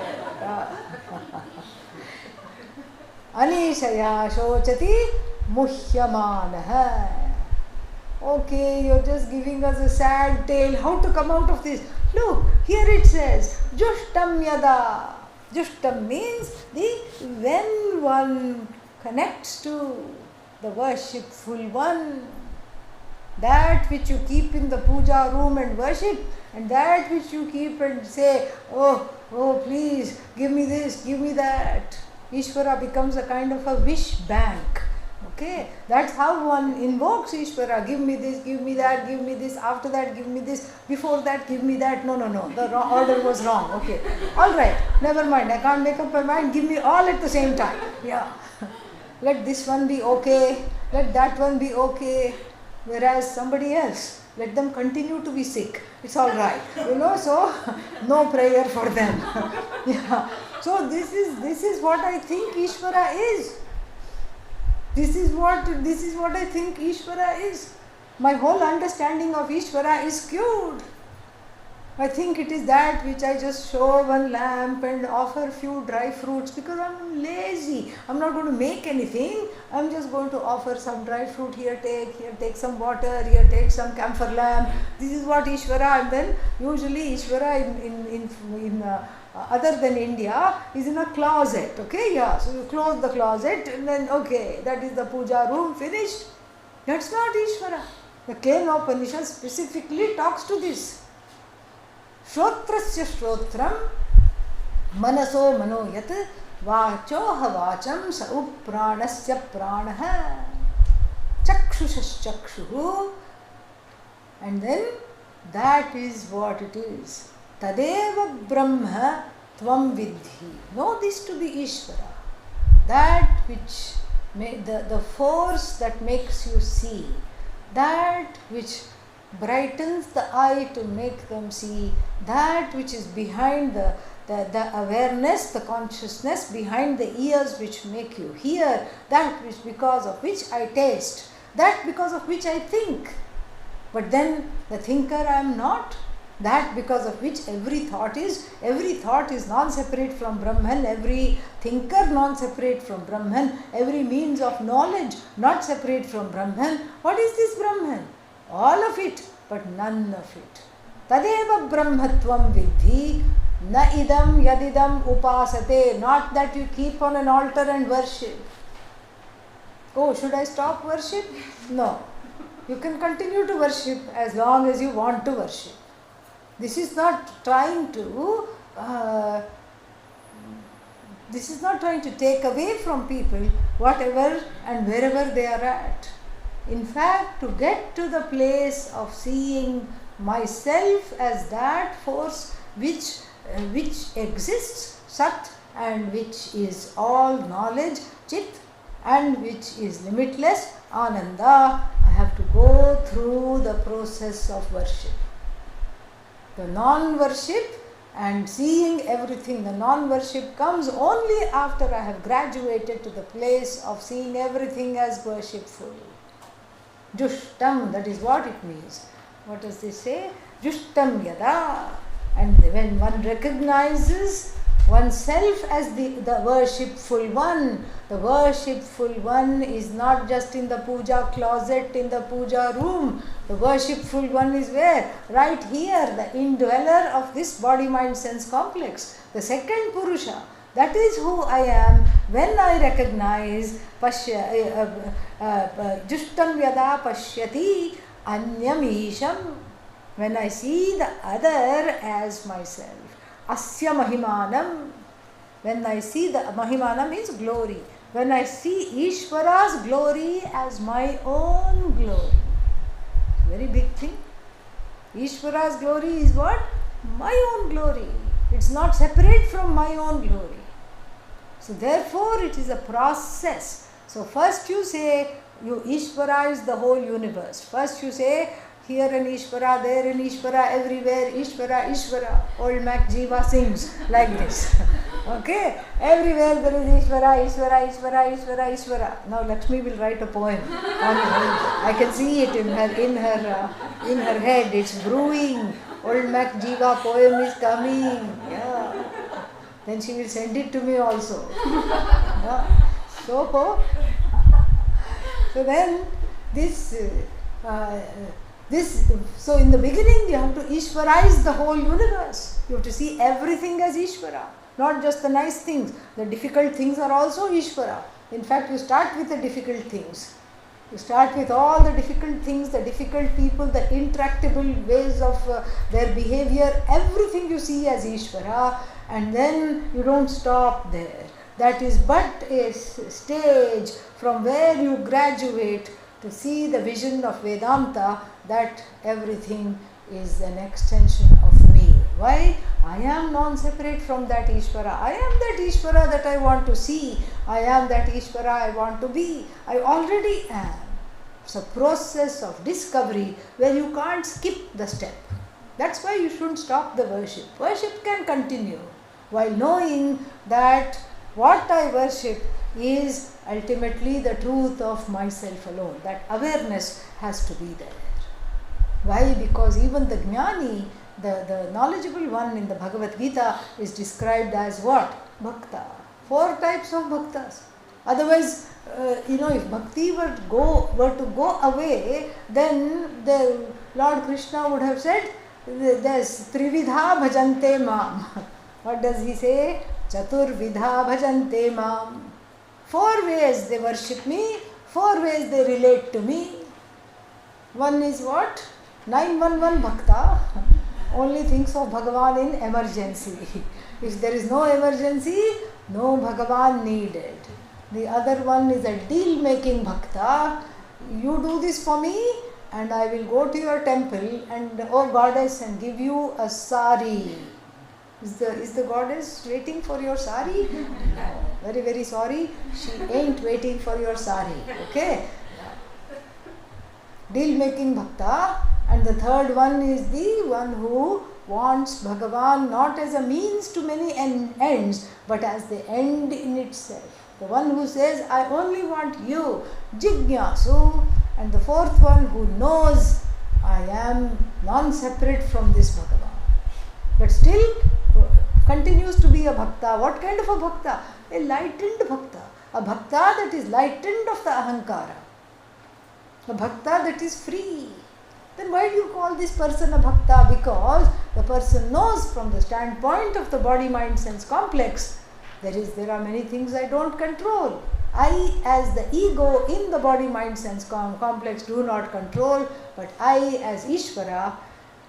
Speaker 2: Anishaya shochati muhyamanaha. Okay, you're just giving us a sad tale. How to come out of this? Look, here it says, Jushtam yada. Jushtam means when one connects to the worshipful one, that which you keep in the puja room and worship, and that which you keep and say, oh, please, give me this, give me that. Ishvara becomes a kind of a wish bank. Okay, that's how one invokes Ishvara. Give me this, give me that, give me this, after that give me this, before that give me that. No, the order was wrong. Okay, alright, never mind, I can't make up my mind, give me all at the same time. Yeah, let this one be okay, let that one be okay, whereas somebody else, let them continue to be sick. It's alright, so no prayer for them. Yeah. So this is what I think Ishvara is. This is what I think Ishvara is. My whole understanding of Ishvara is skewed. I think it is that which I just show one lamp and offer few dry fruits because I'm lazy. I'm not going to make anything. I'm just going to offer some dry fruit. Here take some water, here take some camphor lamp. This is what Ishvara, and then usually Ishvara in other than India is in a closet. Okay, yeah. So you close the closet and then that is the puja room finished. That's not Ishvara. The Kena Upanishad specifically talks to this. Shrotrasya shrotram manaso manoyat vachoha vacham sa upranasya pranaha chakshusas chakshuhu, and then that is what it is. Tadeva Brahma Tvam Vidhi. Know this to be Ishvara. That which the force that makes you see, that which brightens the eye to make them see, that which is behind the awareness, the consciousness behind the ears which make you hear, that which because of which I taste, that because of which I think. But then the thinker I am not. That because of which every thought is non-separate from Brahman, every thinker non-separate from Brahman, every means of knowledge not separate from Brahman. What is this Brahman? All of it, but none of it. Tadeva Brahmatvam Vidhi na idam yadidam upasate. Not that you keep on an altar and worship. Oh, should I stop worship? No. You can continue to worship as long as you want to worship. This is not trying to take away from people whatever and wherever they are at. In fact, to get to the place of seeing myself as that force which exists, Sat, and which is all knowledge, Chit, and which is limitless, Ananda, I have to go through the process of worship. The non-worship and seeing everything, the non-worship comes only after I have graduated to the place of seeing everything as worshipful. Jushtam, that is what it means. What does this say? Jushtam yada. And when one recognizes oneself as the worshipful one, the worshipful one is not just in the puja closet, in the puja room. The worshipful one is where? Right here, the indweller of this body, mind, sense complex. The second Purusha. That is who I am when I recognize Jushtam yada pashyati anyam isham. When I see the other as myself. Asya mahimanam. When I see the mahimanam means glory. When I see Ishvara's glory as my own glory. Very big thing. Ishvara's glory is what? My own glory. It's not separate from my own glory. So therefore it is a process. So first you say, Ishvara is the whole universe. First you say, here an Ishvara, there an Ishvara, everywhere Ishvara, Ishvara. Old Mac Jiva sings like this. Okay, everywhere there is Ishvara, Ishvara, Ishvara, Ishvara, Ishvara. Now Lakshmi will write a poem. I can see it in her head. It's brewing. Old Mac Jiva poem is coming. Yeah. Then she will send it to me also. Yeah. So then so in the beginning you have to Ishvarize the whole universe. You have to see everything as Ishvara, not just the nice things. The difficult things are also Ishvara. In fact, you start with the difficult things. You start with all the difficult things, the difficult people, the intractable ways of their behavior. Everything you see as Ishvara, and then you don't stop there. That is but a stage from where you graduate to see the vision of Vedanta, that everything is an extension of me. Why? I am non-separate from that Ishvara. I am that Ishvara that I want to see. I am that Ishvara I want to be. I already am. It's a process of discovery where you can't skip the step. That's why you shouldn't stop the worship. Worship can continue while knowing that what I worship is ultimately the truth of myself alone. That awareness has to be there. Why? Because even the Jnani, the knowledgeable one in the Bhagavad Gita, is described as what? Bhakta. 4 types of bhaktas. Otherwise, if bhakti were to go away, then the Lord Krishna would have said, there's Trividha bhajante mam. What does he say? Chaturvidha bhajante mam. 4 ways they worship me, 4 ways they relate to me. One is what? 911 Bhakta only thinks of Bhagavan in emergency. If there is no emergency, no Bhagavan needed. The other one is a deal-making Bhakta. You do this for me and I will go to your temple and, oh goddess, and give you a sari. Is the goddess waiting for your sari? No. Very, very sorry. She ain't waiting for your sari. Okay? Deal-making Bhakta. And the third one is the one who wants Bhagavan not as a means to many ends, but as the end in itself. The one who says, I only want you, Jignasu. And the fourth one who knows, I am non-separate from this Bhagavan. But still continues to be a Bhakta. What kind of a Bhakta? A lightened Bhakta. A Bhakta that is lightened of the Ahankara. A Bhakta that is free. Then why do you call this person a Bhakta? Because the person knows from the standpoint of the body, mind, sense complex, there are many things I don't control. I, as the ego in the body, mind, sense complex, do not control, but I, as Ishvara,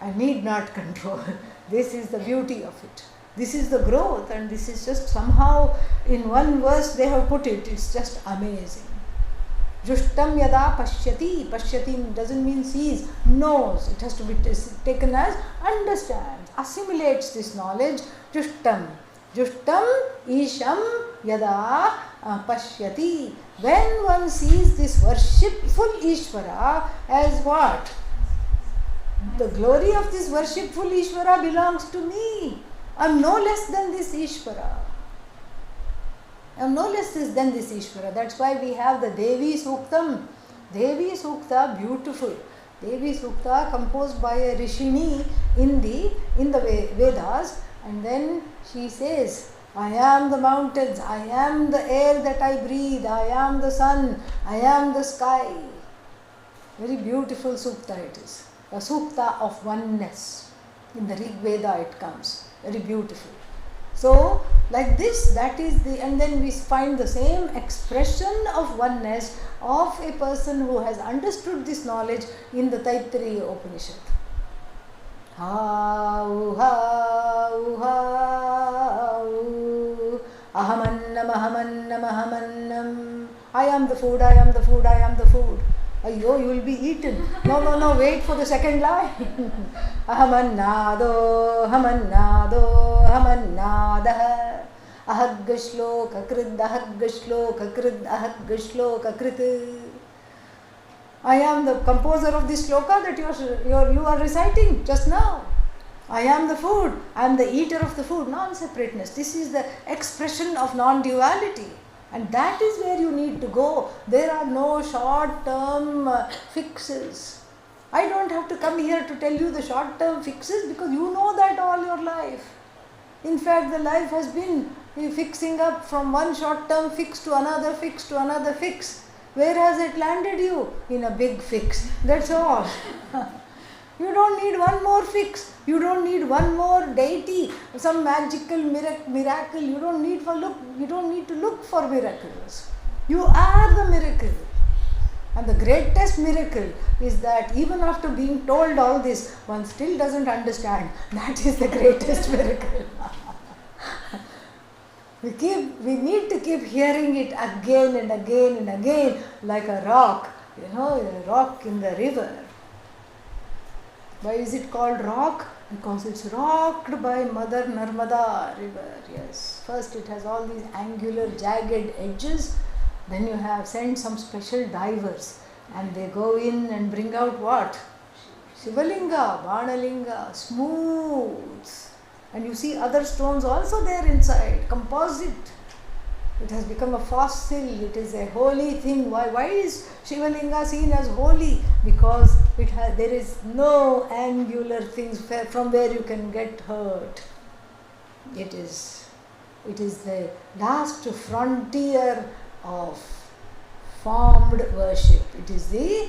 Speaker 2: I need not control. This is the beauty of it. This is the growth, and this is just somehow, in one verse they have put it, it's just amazing. Jushtam yada pashyati. Pashyati doesn't mean sees, knows. It has to be taken as understands, assimilates this knowledge. Jushtam. Jushtam isham yada pashyati. When one sees this worshipful Ishvara as what? The glory of this worshipful Ishvara belongs to me. I am no less than this Ishvara. I am no less than this Ishvara. That's why we have the Devi Suktam. Devi Sukta, beautiful. Devi Sukta composed by a Rishini in the Vedas, and then she says, I am the mountains, I am the air that I breathe, I am the sun, I am the sky. Very beautiful Sukta it is. A Sukta of oneness. In the Rig Veda it comes. Very beautiful. So, like this, that is and then we find the same expression of oneness of a person who has understood this knowledge in the Taittiriya Upanishad. Hau, hau, hau, ahamannam, ahamannam, ahamannam. I am the food, I am the food, I am the food. Ayyo, you will be eaten. No, wait for the second line. Ahamannado, ahamannado, ahamannadah. Ahagga shloka krid, ahagga shloka krid, ahagga shloka krit. I am the composer of this sloka that you are reciting just now. I am the food, I am the eater of the food, non-separateness. This is the expression of non-duality, and that is where you need to go. There are no short-term fixes. I don't have to come here to tell you the short-term fixes because you know that all your life. In fact, the life has been fixing up from one short-term fix to another fix to another fix. Where has it landed you? In a big fix. That's all. You don't need one more fix. You don't need one more deity, some magical miracle. You don't need to look for miracles. You are the miracle. And the greatest miracle is that even after being told all this, one still doesn't understand. That is the greatest miracle. We need to keep hearing it again and again and again, like a rock, a rock in the river. Why is it called rock? Because it's rocked by Mother Narmada river. Yes. First it has all these angular, jagged edges. Then you have sent some special divers and they go in and bring out what? Shivalinga, Banalinga, smooth. And you see other stones also there inside, composite. It has become a fossil, it is a holy thing. Why is Shivalinga seen as holy? Because there is no angular things from where you can get hurt. It is the last frontier of formed worship. It is the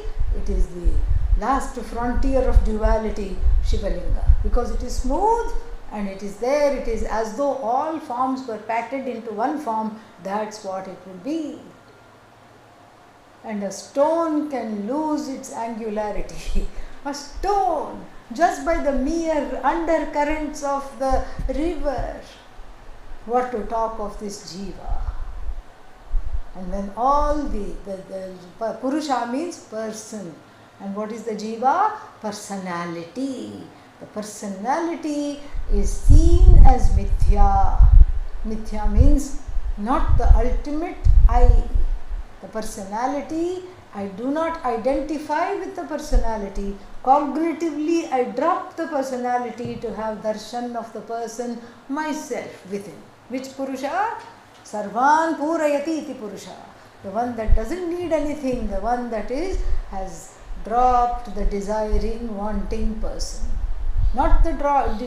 Speaker 2: last frontier of duality, Shivalinga. Because it is smooth and it is there, it is as though all forms were packed into one form. That's what it would be. And a stone can lose its angularity. A stone, just by the mere undercurrents of the river. What to talk of this jiva? And when all the Purusha means person. And what is the jiva? Personality. The personality is seen as mithya. Mithya means not the ultimate I. The personality, I do not identify with the personality. Cognitively, I drop the personality to have darshan of the person myself within. Which Purusha? Sarvan Purayati iti Purusha. The one that doesn't need anything, the one that has dropped the desiring, wanting person. Not the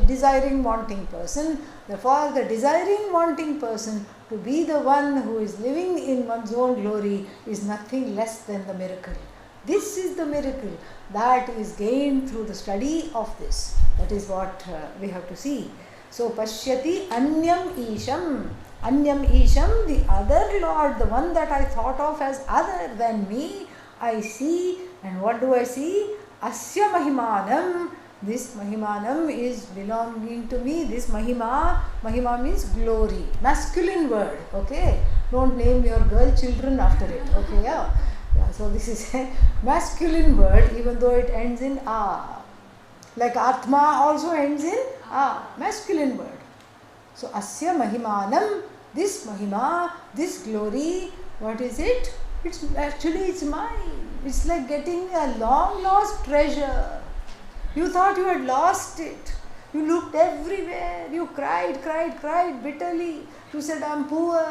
Speaker 2: desiring, wanting person. Therefore, the desiring, wanting person to be the one who is living in one's own glory is nothing less than the miracle. This is the miracle that is gained through the study of this. That is what we have to see. So, Pashyati Anyam Isham. Anyam Isham, the other Lord, the one that I thought of as other than me, I see. And what do I see? Asya Mahimanam. This Mahimanam is belonging to me. This Mahima means glory. Masculine word, okay? Don't name your girl children after it, okay? Yeah. So this is a masculine word, even though it ends in A. Like Atma also ends in A. Masculine word. So Asya Mahimanam, this Mahima, this glory, what is it? It's mine. It's like getting a long lost treasure. You thought you had lost it. You looked everywhere. You cried bitterly. You said, I'm poor.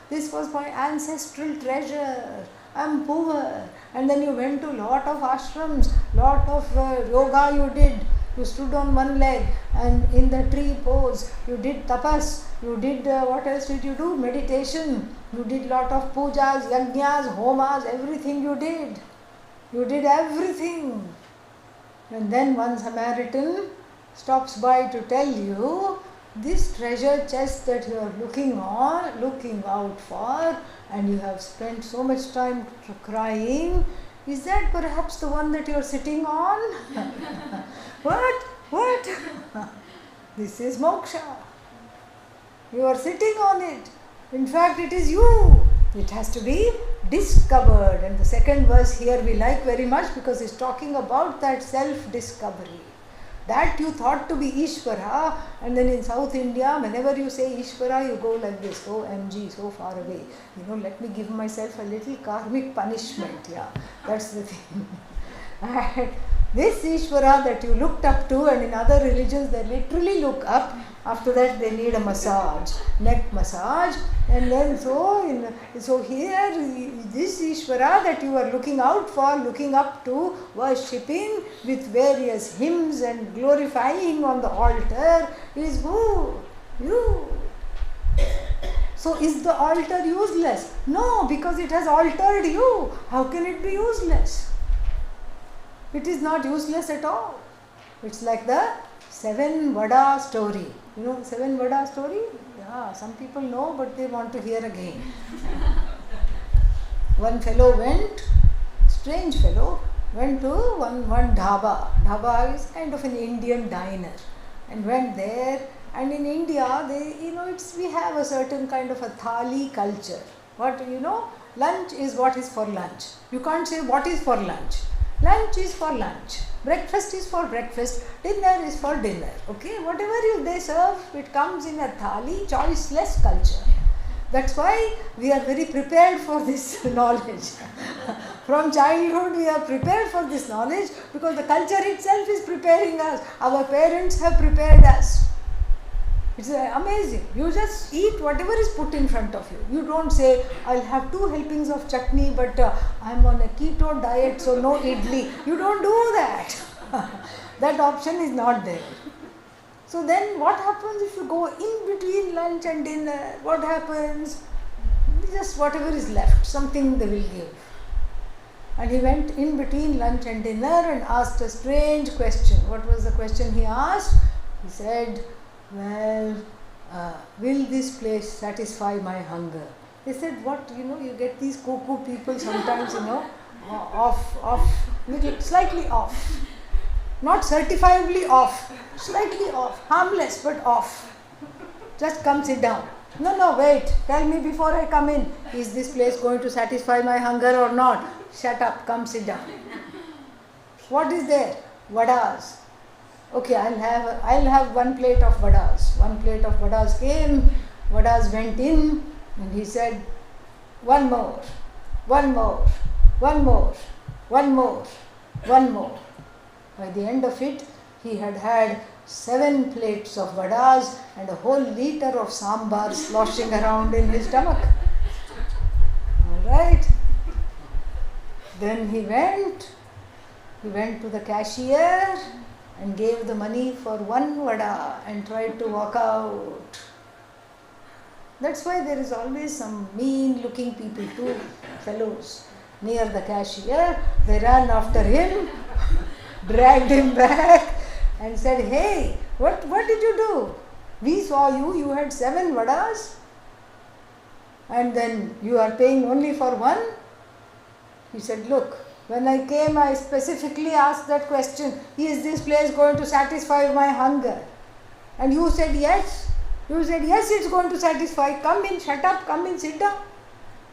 Speaker 2: This was my ancestral treasure. I'm poor. And then you went to lot of ashrams, lot of yoga you did. You stood on one leg and in the tree pose. You did tapas. You did, what else did you do? Meditation. You did lot of pujas, yajnas, homas, everything you did. You did everything. And then one Samaritan stops by to tell you, this treasure chest that you are looking out for, and you have spent so much time crying, is that perhaps the one that you are sitting on? What? This is moksha. You are sitting on it. In fact, it is you. It has to be discovered. And the second verse here we like very much because it's talking about that self-discovery. that you thought to be Ishvara, and then in South India, whenever you say Ishvara, you go like this, oh MG, so far away. Let me give myself a little karmic punishment. Yeah, that's the thing. And this Ishvara that you looked up to, and in other religions they literally look up, after that they need a massage, neck massage, and then so here this Ishvara that you are looking out for, looking up to, worshipping with various hymns and glorifying on the altar is who? You. So is the altar useless? No, because it has altered you. How can it be useless? It is not useless at all. It's like the 7 Vada story. You know the 7 Vada story? Yeah, some people know, but they want to hear again. One fellow went, strange fellow, went to one dhaba. Dhaba is kind of an Indian diner, and went there. And in India, we have a certain kind of a thali culture. Lunch is what is for lunch. You can't say what is for lunch. Lunch is for lunch. Breakfast is for breakfast. Dinner is for dinner. Okay, whatever they serve, it comes in a thali, choiceless culture. That's why we are very prepared for this knowledge. From childhood, we are prepared for this knowledge because the culture itself is preparing us. Our parents have prepared us. It's amazing. You just eat whatever is put in front of you. You don't say, I'll have 2 helpings of chutney, but I'm on a keto diet, so no idli. You don't do that. That option is not there. So then what happens if you go in between lunch and dinner? What happens? Just whatever is left, something they will give. And he went in between lunch and dinner and asked a strange question. What was the question he asked? He said, well, will this place satisfy my hunger? They said, what, you get these cuckoo people sometimes, slightly off. Not certifiably off, slightly off, harmless but off. Just come sit down. No, wait, tell me before I come in, is this place going to satisfy my hunger or not? Shut up, come sit down. What is there? Vadas. Okay, I'll have 1 plate of vadas. 1 plate of vadas came, vadas went in, and he said, one more. By the end of it, he had 7 plates of vadas and a whole liter of sambar sloshing around in his stomach. Alright. Then he went to the cashier and gave the money for 1 vada and tried to walk out. That's why there is always some mean looking people, 2 fellows near the cashier. They ran after him, dragged him back and said, hey, what did you do? We saw you had 7 vadas and then you are paying only for 1? He said, look, when I came, I specifically asked that question, is this place going to satisfy my hunger? And you said yes. You said, yes, it's going to satisfy. Come in, shut up, come in, sit down.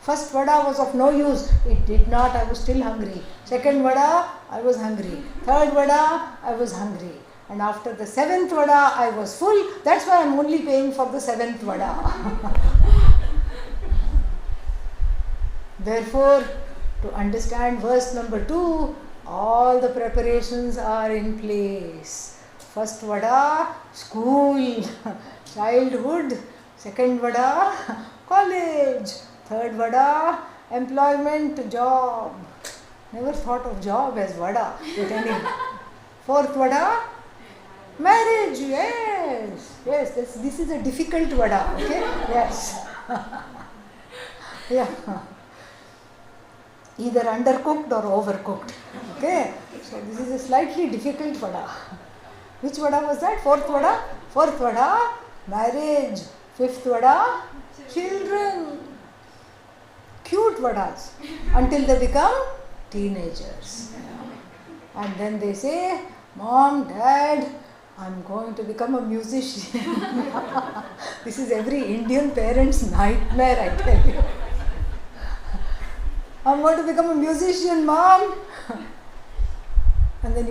Speaker 2: First vada was of no use. It did not, I was still hungry. Second vada, I was hungry. Third vada, I was hungry. And after the 7th vada, I was full. That's why I'm only paying for the 7th vada. Therefore, to understand verse number 2, all the preparations are in place. First vada, school, childhood. Second vada, college. Third vada, employment, job. Never thought of job as vada. Fourth vada, marriage. Yes, this is a difficult vada. Okay, yes. Yeah. Either undercooked or overcooked. Okay, so this is a slightly difficult vada. Which vada was that? Fourth vada? Fourth vada, marriage. Fifth vada, children. Cute vadas until they become teenagers. And then they say, Mom, Dad, I'm going to become a musician. This is every Indian parent's nightmare, I tell you. I'm going to become a musician, Mom. And then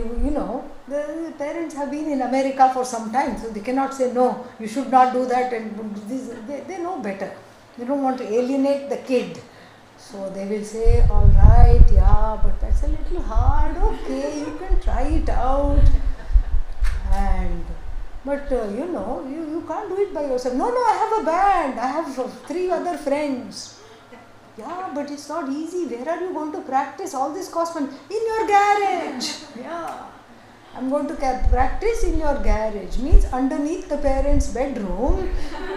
Speaker 2: The parents have been in America for some time, so they cannot say no, you should not do that, and this, they know better. They don't want to alienate the kid. So they will say, all right, yeah, but that's a little hard, okay, you can try it out. But you can't do it by yourself. No, I have a band, I have 3 other friends. Yeah, but it's not easy. Where are you going to practice? All this costs money. In your garage. Yeah. I'm going to practice in your garage. Means underneath the parents' bedroom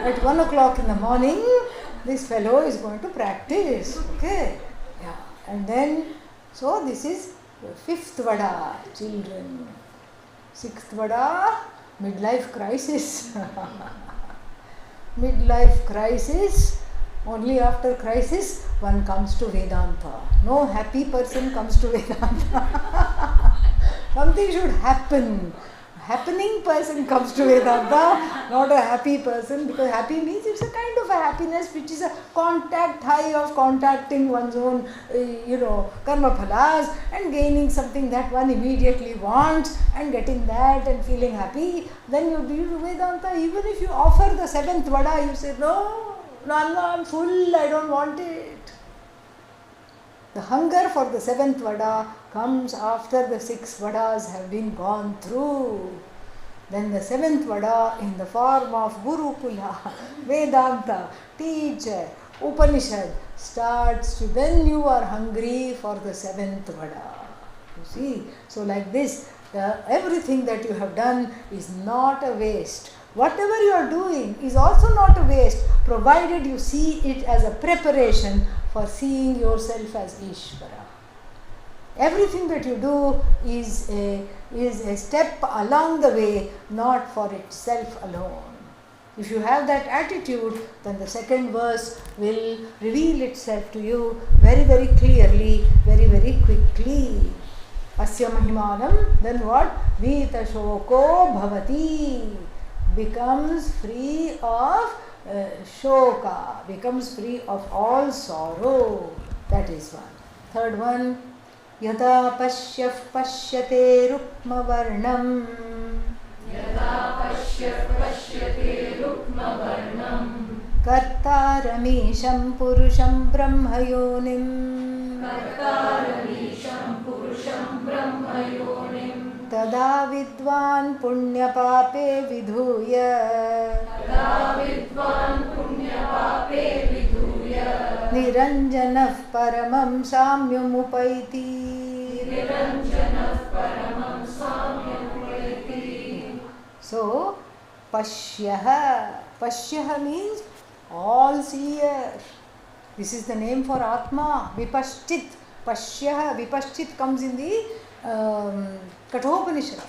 Speaker 2: at 1 o'clock in the morning, this fellow is going to practice. Okay. Yeah. And then, so this is 5th vada, children. 6th vada, midlife crisis. Midlife crisis. Only after crisis one comes to Vedanta. No happy person comes to Vedanta. Something should happen. Happening person comes to Vedanta, not a happy person, because happy means it's a kind of a happiness which is a contact high of contacting one's own, karma phalas and gaining something that one immediately wants and getting that and feeling happy. Then you do Vedanta. Even if you offer the 7th vada, you say, no, I'm full, I don't want it. The hunger for the 7th vada comes after the 6 vadas have been gone through. Then the 7th vada in the form of Gurukula, Vedanta, teacher, Upanishad starts to, then you are hungry for the 7th vada. You see, so like this, everything that you have done is not a waste. Whatever you are doing is also not a waste, provided you see it as a preparation for seeing yourself as Ishvara. Everything that you do is a step along the way, not for itself alone. If you have that attitude, then the second verse will reveal itself to you very, very clearly, very, very quickly. Asya mahimanam, then what? Vita shoko bhavati. Becomes free of shoka, becomes free of all sorrow. That is one. Third one, yada pashyaf pashyate rukma varnam.
Speaker 3: Yada pashyate rukma varnam.
Speaker 2: Kartaramisham purusham brahmayonim.
Speaker 3: Kartaramisham purusham brahmayonim.
Speaker 2: Tada vidvan punya pape vidhuya.
Speaker 3: Tada vidvan punya pape vidhuya.
Speaker 2: Niranjanah paramam samyam upaiti.
Speaker 3: Niranjanah paramam samyam upaiti.
Speaker 2: So, Pashyaha means all seer. This is the name for Atma. Vipaschit. Pashyaha, Vipaschit comes in the Kathopanishad.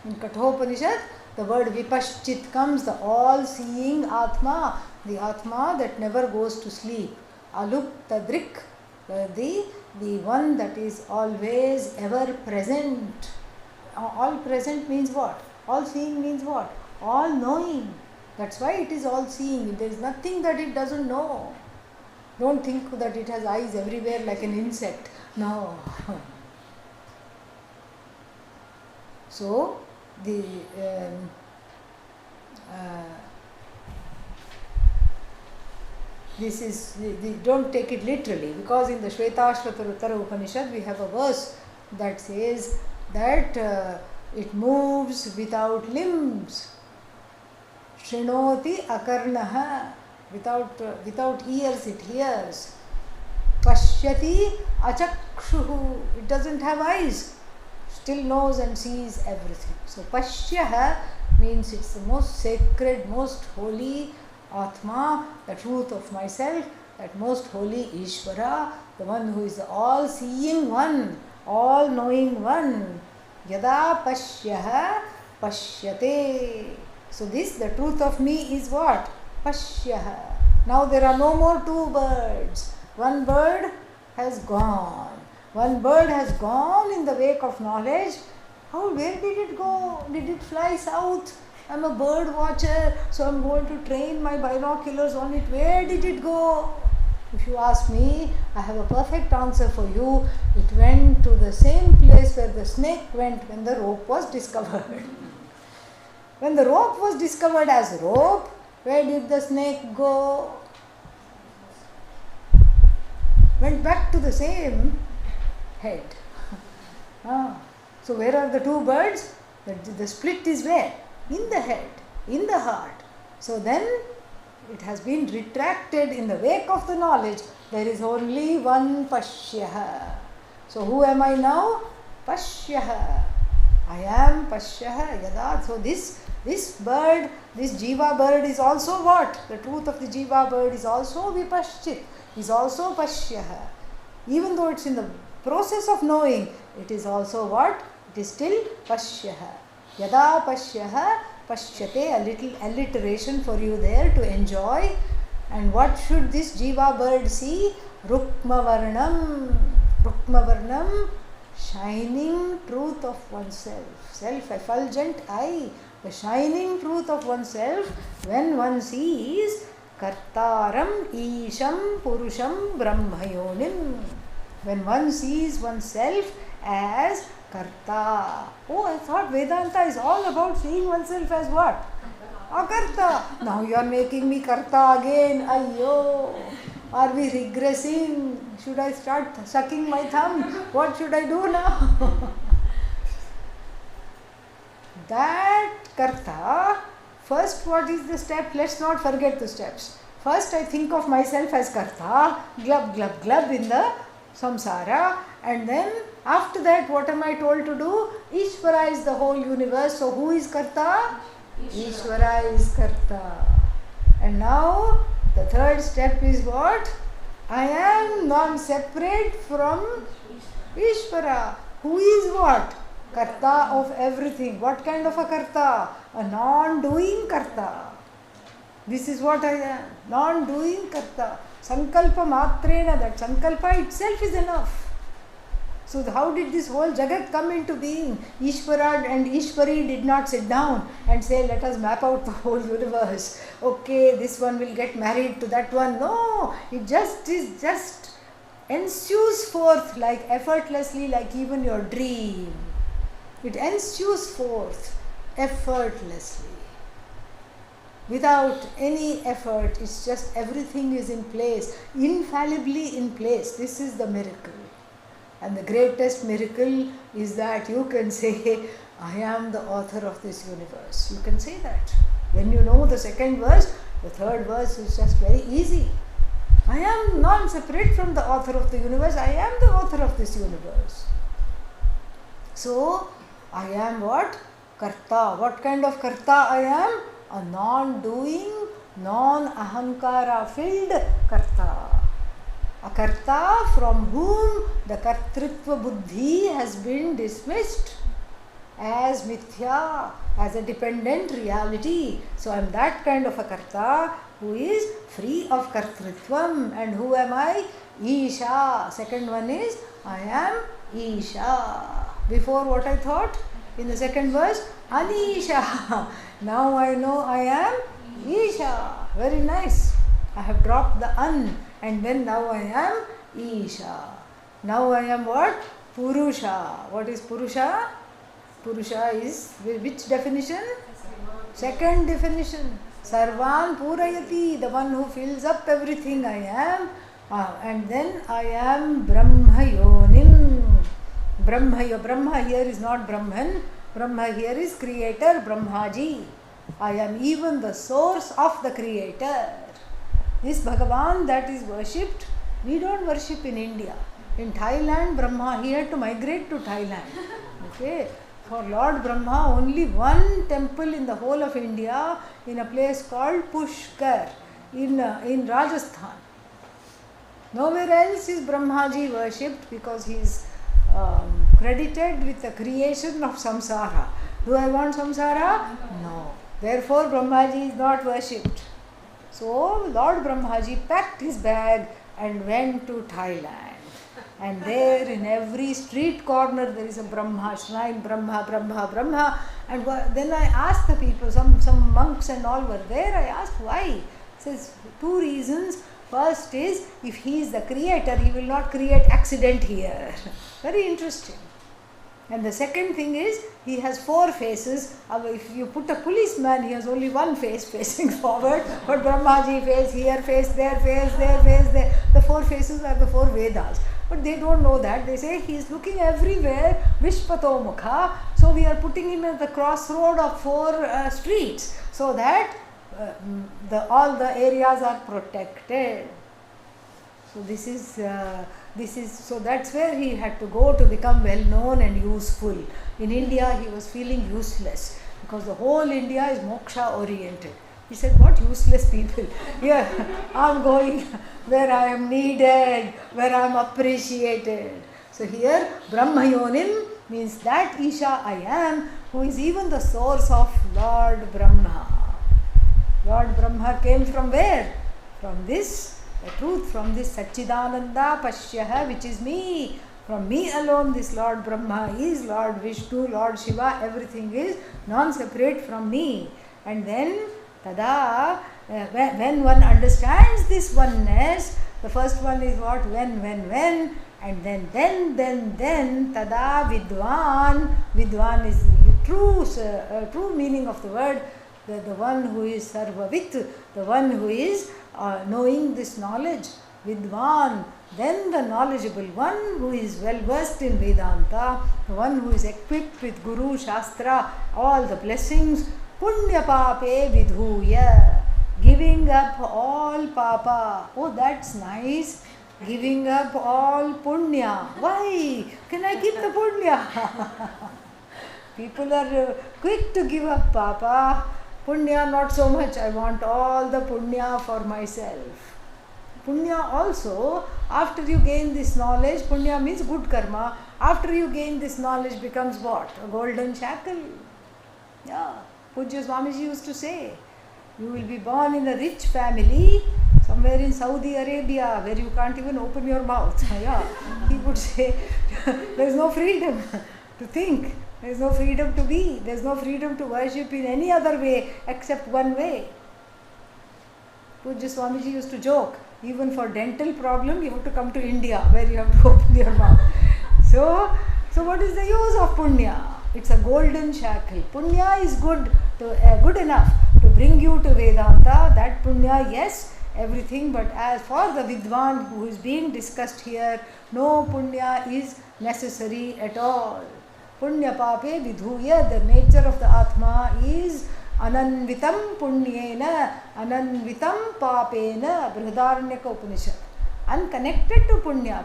Speaker 2: In Kathopanishad, the word Vipaschit comes, the all-seeing Atma, the Atma that never goes to sleep. Aluptadrik, the one that is always ever present. All present means what? All seeing means what? All knowing. That's why it is all seeing. There is nothing that it doesn't know. Don't think that it has eyes everywhere like an insect. No. So, this is, don't take it literally, because in the Shvetashvatara Upanishad we have a verse that says that it moves without limbs. Srinoti akarnaha, without ears it hears. Pashyati achakshuhu, it doesn't have eyes, still knows and sees everything. So Pashyaha means it's the most sacred, most holy Atma, the truth of myself, that most holy Ishvara, the one who is the all-seeing one, all-knowing one. Yada Pashyaha Pashyate. So this, the truth of me is what? Pashyaha. Now there are no more 2 birds. One bird has gone. One bird has gone in the wake of knowledge. Where did it go? Did it fly south? I'm a bird watcher, so I'm going to train my binoculars on it. Where did it go? If you ask me, I have a perfect answer for you. It went to the same place where the snake went when the rope was discovered. When the rope was discovered as rope, where did the snake go? Went back to the same head. So where are the two birds? The split is where? In the head, in the heart. So then it has been retracted in the wake of the knowledge. There is only one Pashyaha. So who am I now? Pashyaha. I am Pashyaha Yada. So this bird, this Jiva bird is also what? The truth of the Jiva bird is also Vipaschit, is also Pashyaha. Even though it's in the process of knowing, it is also what? It is still Pashyaha. Yada Pashyaha Pashyate, a little alliteration for you there to enjoy. And what should this Jiva bird see? Rukma Varnam. Rukma Varnam, shining truth of oneself. Self-effulgent eye. The shining truth of oneself when one sees Kartaram Isham Purusham Brahmayonim. When one sees oneself as Karta. Oh, I thought Vedanta is all about seeing oneself as what? Akarta. Now you are making me Karta again. Ayyo. Are we regressing? Should I start sucking my thumb? What should I do now? That Karta, first what is the step? Let's not forget the steps. First I think of myself as Karta, glub glub glub in the samsara, and then after that what am I told to do? Ishvara is the whole universe. So who is Karta? Ishvara is Karta. And now the third step is what? I am non-separate from Ishvara. Who is what? Karta of everything. What kind of a Karta? A non-doing Karta. This is what I am. Non-doing Karta. Sankalpa matrena. That Sankalpa itself is enough. So how did this whole Jagat come into being? Ishvara and Ishvari did not sit down and say, let us map out the whole universe. Okay, this one will get married to that one. No, it just ensues forth like effortlessly, like even your dream. It ensues forth effortlessly. Without any effort, it's just everything is in place, infallibly in place. This is the miracle. And the greatest miracle is that you can say, I am the author of this universe. You can say that. When you know the second verse, the third verse is just very easy. I am non-separate from the author of the universe. I am the author of this universe. So, I am what? Karta. What kind of Karta I am? A non-doing, non-ahankara filled Karta. A Karta from whom the Kartritva Buddhi has been dismissed as mithya, as a dependent reality. So I am that kind of a Karta who is free of Kartritvam. And who am I? Isha. Second one is, I am Isha. Before what I thought? In the second verse, Anisha. Now I know I am Isha. Very nice. I have dropped the an. And then now I am Isha. Now I am what? Purusha. What is Purusha? Purusha is which definition? Second definition. Sarvan Purayati, the one who fills up everything I am. And then I am Brahmayonim. Brahma here is not Brahman. Brahma here is creator, Brahmaji. I am even the source of the creator. This Bhagavan that is worshipped, we don't worship in India. In Thailand, Brahma, he had to migrate to Thailand. Okay. For Lord Brahma, only one temple in the whole of India, in a place called Pushkar, in Rajasthan. Nowhere else is Brahmaji worshipped because he is credited with the creation of samsara. Do I want samsara? No. Therefore, Brahmaji is not worshipped. So, Lord Brahmaji packed his bag and went to Thailand. And there in every street corner there is a Brahma shrine, Brahma, Brahma, Brahma. And then I asked the people, some monks and all were there, I asked why. He says, two reasons. First is, if he is the creator, he will not create accident here. Very interesting. And the second thing is, he has 4 faces. If you put a policeman, he has only one face facing forward, but Brahmaji face here, face there, face there, face there. The 4 faces are the 4 Vedas. But they don't know that. They say he is looking everywhere, Vishpato Mukha. So we are putting him at the crossroad of 4 streets, so that all the areas are protected. So this is so that's where he had to go to become well known and useful. In India, he was feeling useless because the whole India is moksha oriented. He said, what useless people? Here, I am going where I am needed, where I am appreciated. So here, Brahmayonim means that Isha I am, who is even the source of Lord Brahma. Lord Brahma came from where? From this, the truth, from this Satchidananda Pashyaha, which is me. From me alone, this Lord Brahma is, Lord Vishnu, Lord Shiva, everything is non-separate from me. And then, tada, when one understands this oneness, the first one is what? When, and then, tada vidwan. Vidwan is the true meaning of the word, the one who is sarvavit, the one who is knowing this knowledge, vidwan. Then the knowledgeable one who is well versed in Vedanta, the one who is equipped with Guru, Shastra, all the blessings, punya pape vidhuya, giving up all papa. Oh, that's nice. Giving up all punya. Why? Can I keep the punya? People are quick to give up papa. Punya not so much. I want all the punya for myself. Punya also, after you gain this knowledge, punya means good karma. After you gain this knowledge becomes what? A golden shackle. Yeah. Pujya Swamiji used to say, you will be born in a rich family somewhere in Saudi Arabia where you can't even open your mouth. Yeah. He would say, there is no freedom to think. There is no freedom to be. There is no freedom to worship in any other way except one way. Pujya Swamiji used to joke, even for dental problem you have to come to India where you have to open your mouth. So what is the use of punya? It's a golden shackle. Punya is good enough to bring you to Vedanta. That punya, yes, everything. But as for the Vidwan who is being discussed here, no punya is necessary at all. Punya pape vidhuya, the nature of the Atma is ananvitam punyena, ananvitam papena, Brihadaranyaka Upanishad. Unconnected to punya.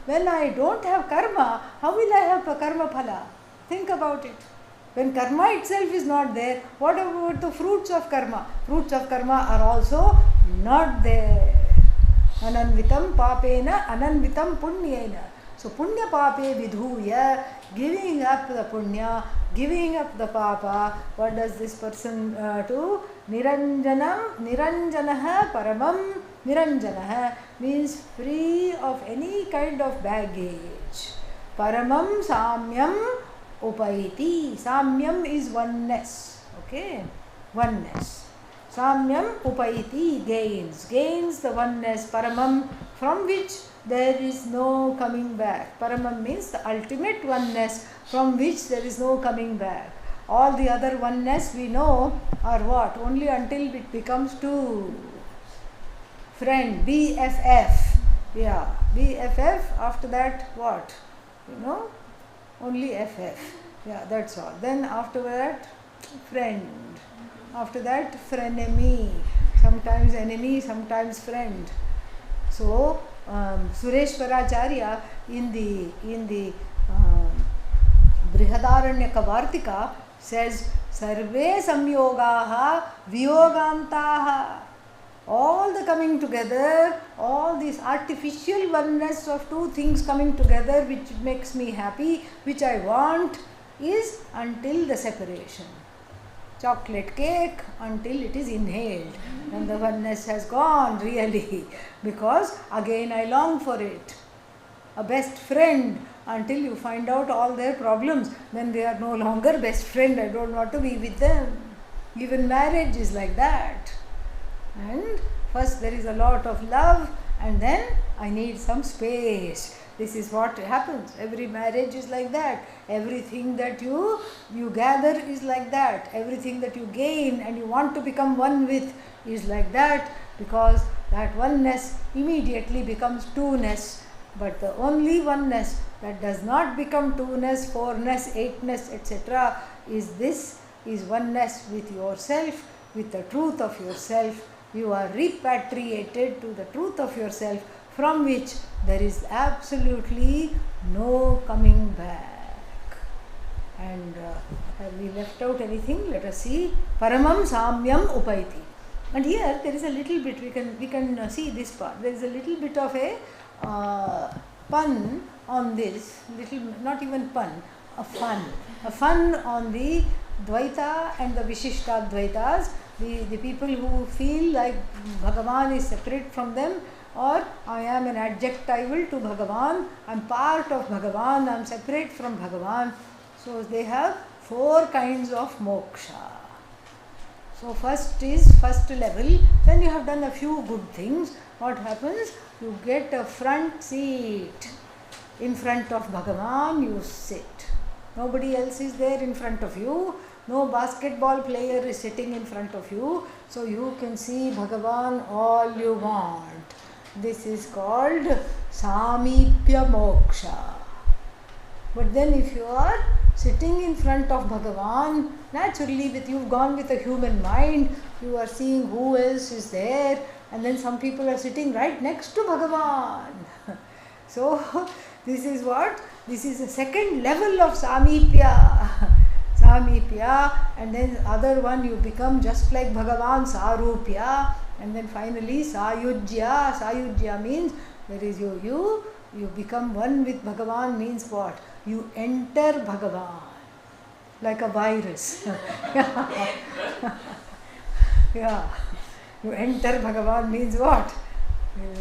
Speaker 2: When I don't have karma, how will I have karma phala? Think about it. When karma itself is not there, what about the fruits of karma? Fruits of karma are also not there. Ananvitam papena, ananvitam punyena. So punya pape vidhuya, giving up the punya, giving up the papa. What does this person do? Niranjanaha paramam. Niranjanaha means free of any kind of baggage. Paramam samyam upaiti. Samyam is oneness. Okay? Oneness. Samyam upaiti, gains the oneness. Paramam, from which there is no coming back. Paramam means the ultimate oneness from which there is no coming back. All the other oneness we know are what? Only until it becomes two. Friend, BFF. Yeah, BFF, after that what? Only FF. Yeah, that's all. Then after that, friend. After that, frenemy. Sometimes enemy, sometimes friend. So, Sureshwaracharya in the Brihadaranyaka Vartika says, Sarve samyogaha viyogantaha. All the coming together, all this artificial oneness of two things coming together which makes me happy, which I want, is until the separation. Chocolate cake until it is inhaled and the oneness has gone really, because again I long for it. A best friend until you find out all their problems, then they are no longer best friend. I don't want to be with them. Even marriage is like that. And First there is a lot of love, and then I need some space. This is what happens. Every marriage is like that. Everything that you gather is like that. Everything that you gain and you want to become one with is like that, because that oneness immediately becomes two-ness. But the only oneness that does not become two-ness, four-ness, eight-ness, etc. is oneness with yourself, with the truth of yourself. You are repatriated to the truth of yourself, from which there is absolutely no coming back. And have we left out anything? Let us see. Paramam Samyam Upaiti. And here there is a little bit, we can see this part. There is a little bit of a pun on this, not even pun, a fun on the Dvaita and the Vishishta Dvaitas, the people who feel like Bhagavan is separate from them, or I am an adjectival to Bhagavan, I am part of Bhagavan, I am separate from Bhagavan. So they have 4 kinds of moksha. So first level, when you have done a few good things, what happens? You get a front seat. In front of Bhagavan you sit. Nobody else is there in front of you. No basketball player is sitting in front of you. So you can see Bhagavan all you want. This is called Samipya Moksha. But then if you are sitting in front of Bhagavan, naturally you've gone with a human mind, you are seeing who else is there, and then some people are sitting right next to Bhagavan. So this is what? This is the second level of Samipya. Samipya, and then other one you become just like Bhagavan, Sarupya, and then finally Sayujya. Sayujya means there is you become one with Bhagavan, means what? You enter Bhagavan like a virus. Yeah. You enter Bhagavan means what?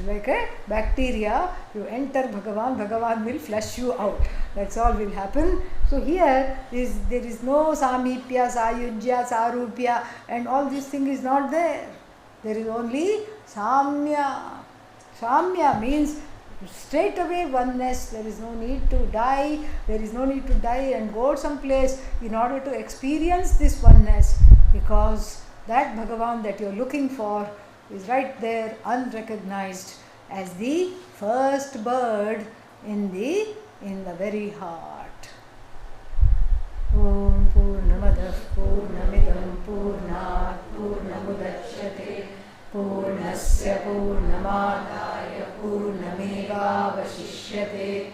Speaker 2: Like a bacteria, you enter Bhagavan, Bhagavan will flush you out. That's all will happen. So here there is no Samipya, Sayujya, Sarupya, and all this thing is not there. There is only Samya. Samya means straight away oneness. There is no need to die. There is no need to die and go someplace in order to experience this oneness, because that Bhagavan that you are looking for is right there, unrecognized, as the first bird in the very heart. Om Purnamadah Purnamidam Purnat Purnamudachyate Purnasya Purnamadaya Purnamevavashishyate.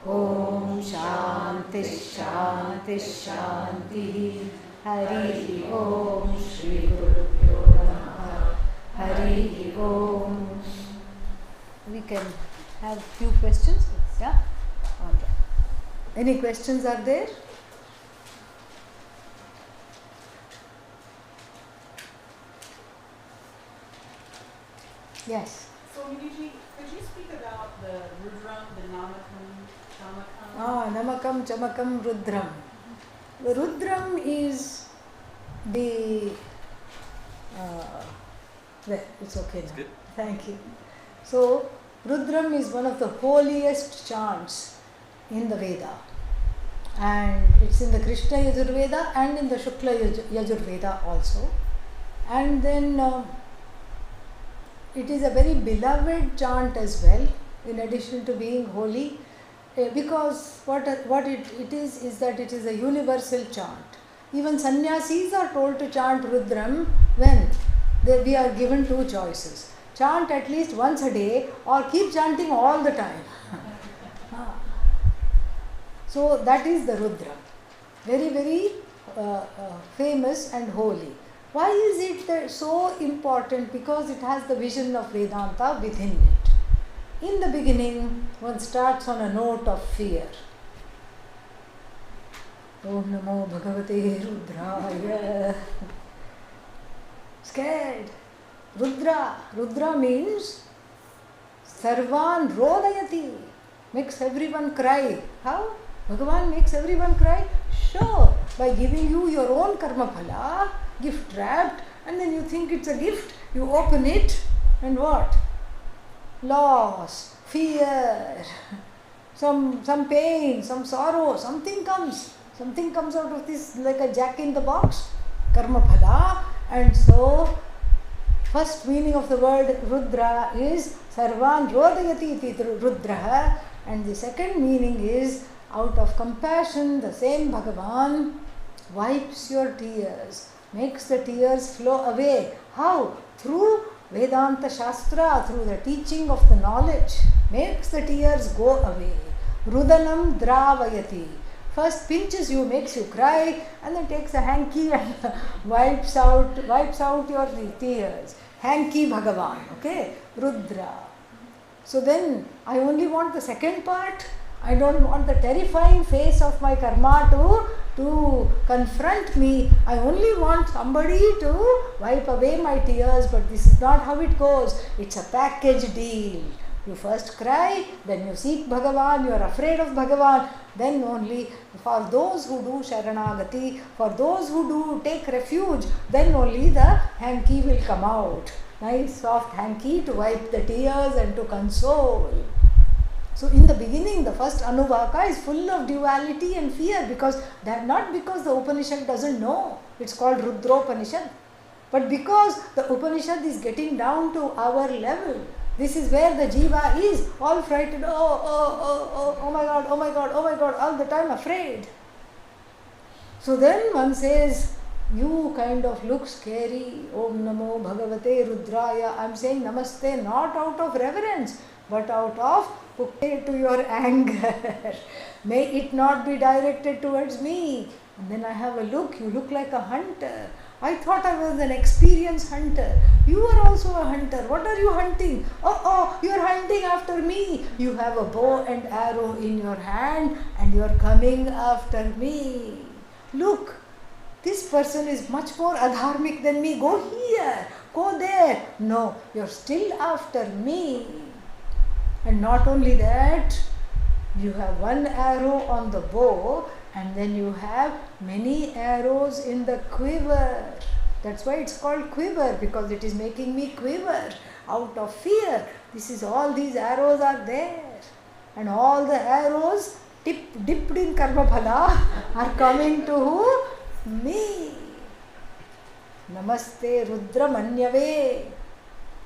Speaker 2: Om Shanti Shanti Shanti. Hari Om Shri Gurubhyo Namaha. Hari Om. We can have few questions. Yeah? Okay. Any questions are there? Yes.
Speaker 4: So Miniji, could you speak about the Rudram, the Namakam, Chamakam?
Speaker 2: Namakam, Chamakam, Rudram. The Rudram is the well, it's okay now.
Speaker 5: Good.
Speaker 2: Thank you. So Rudram is one of the holiest chants in the Veda, and it's in the Krishna Yajurveda and in the Shukla Yajurveda also. And then it is a very beloved chant as well, in addition to being holy, because what it is that it is a universal chant. Even sannyasis are told to chant Rudram when we are given 2 choices. Chant at least once a day or keep chanting all the time. So that is the Rudram. Very, very famous and holy. Why is it so important? Because it has the vision of Vedanta within it. In the beginning, one starts on a note of fear. Om Namo Bhagavate Rudraya. Scared. Rudra means Sarvan Rodayati. Makes everyone cry. How? Bhagavan makes everyone cry? Sure. By giving you your own karma phala, gift wrapped, and then you think it's a gift, you open it, And what? Loss, fear, some pain, some sorrow, something comes out of this like a jack in the box, karma phala. And so first meaning of the word Rudra is Sarvan Rodayati iti Rudraha, and the second meaning is out of compassion the same Bhagavan wipes your tears, makes the tears flow away. How? Through Vedanta Shastra, through the teaching of the knowledge, makes the tears go away. Rudanam Dravayati. First pinches you, makes you cry, and then takes a hanky and wipes out your tears. Hanky Bhagavan, okay? Rudra. So then I only want the second part. I don't want the terrifying face of my karma to confront me. I only want somebody to wipe away my tears, but this is not how it goes. It's a package deal. You first cry, then you seek Bhagavan, you are afraid of Bhagavan, then only for those who do Sharanagati, for those who do take refuge, then only the hanky will come out. Nice soft hanky to wipe the tears and to console. So in the beginning, the first Anuvaka is full of duality and fear, because that not because the Upanishad doesn't know, it's called Rudropanishad, but because the Upanishad is getting down to our level. This is where the jiva is, all frightened, oh my God, oh my God, oh my God, all the time afraid. So then one says, you kind of look scary, Om Namo Bhagavate Rudraya. I'm saying Namaste not out of reverence, but out of to your anger. May it not be directed towards me. And then I have a look, you look like a hunter. I thought I was an experienced hunter. You are also a hunter. What are you hunting? Oh, you are hunting after me. You have a bow and arrow in your hand and you are coming after me. Look, this person is much more adharmic than me. Go here, go there. No, you are still after me. And not only that, you have one arrow on the bow, and then you have many arrows in the quiver. That's why it's called quiver, because it is making me quiver out of fear. This is all these arrows are there. And all the arrows dipped in karma phala are coming to who? Me. Namaste Rudra Manyave.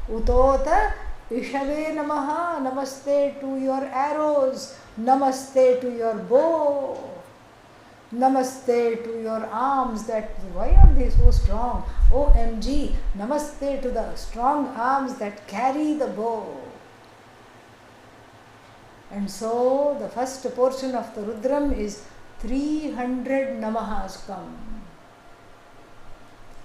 Speaker 2: Utota Ishave Namaha. Namaste to your arrows. Namaste to your bow. Namaste to your arms. That why are they so strong? OMG. Namaste to the strong arms that carry the bow. And so the first portion of the Rudram is 300 Namahas come.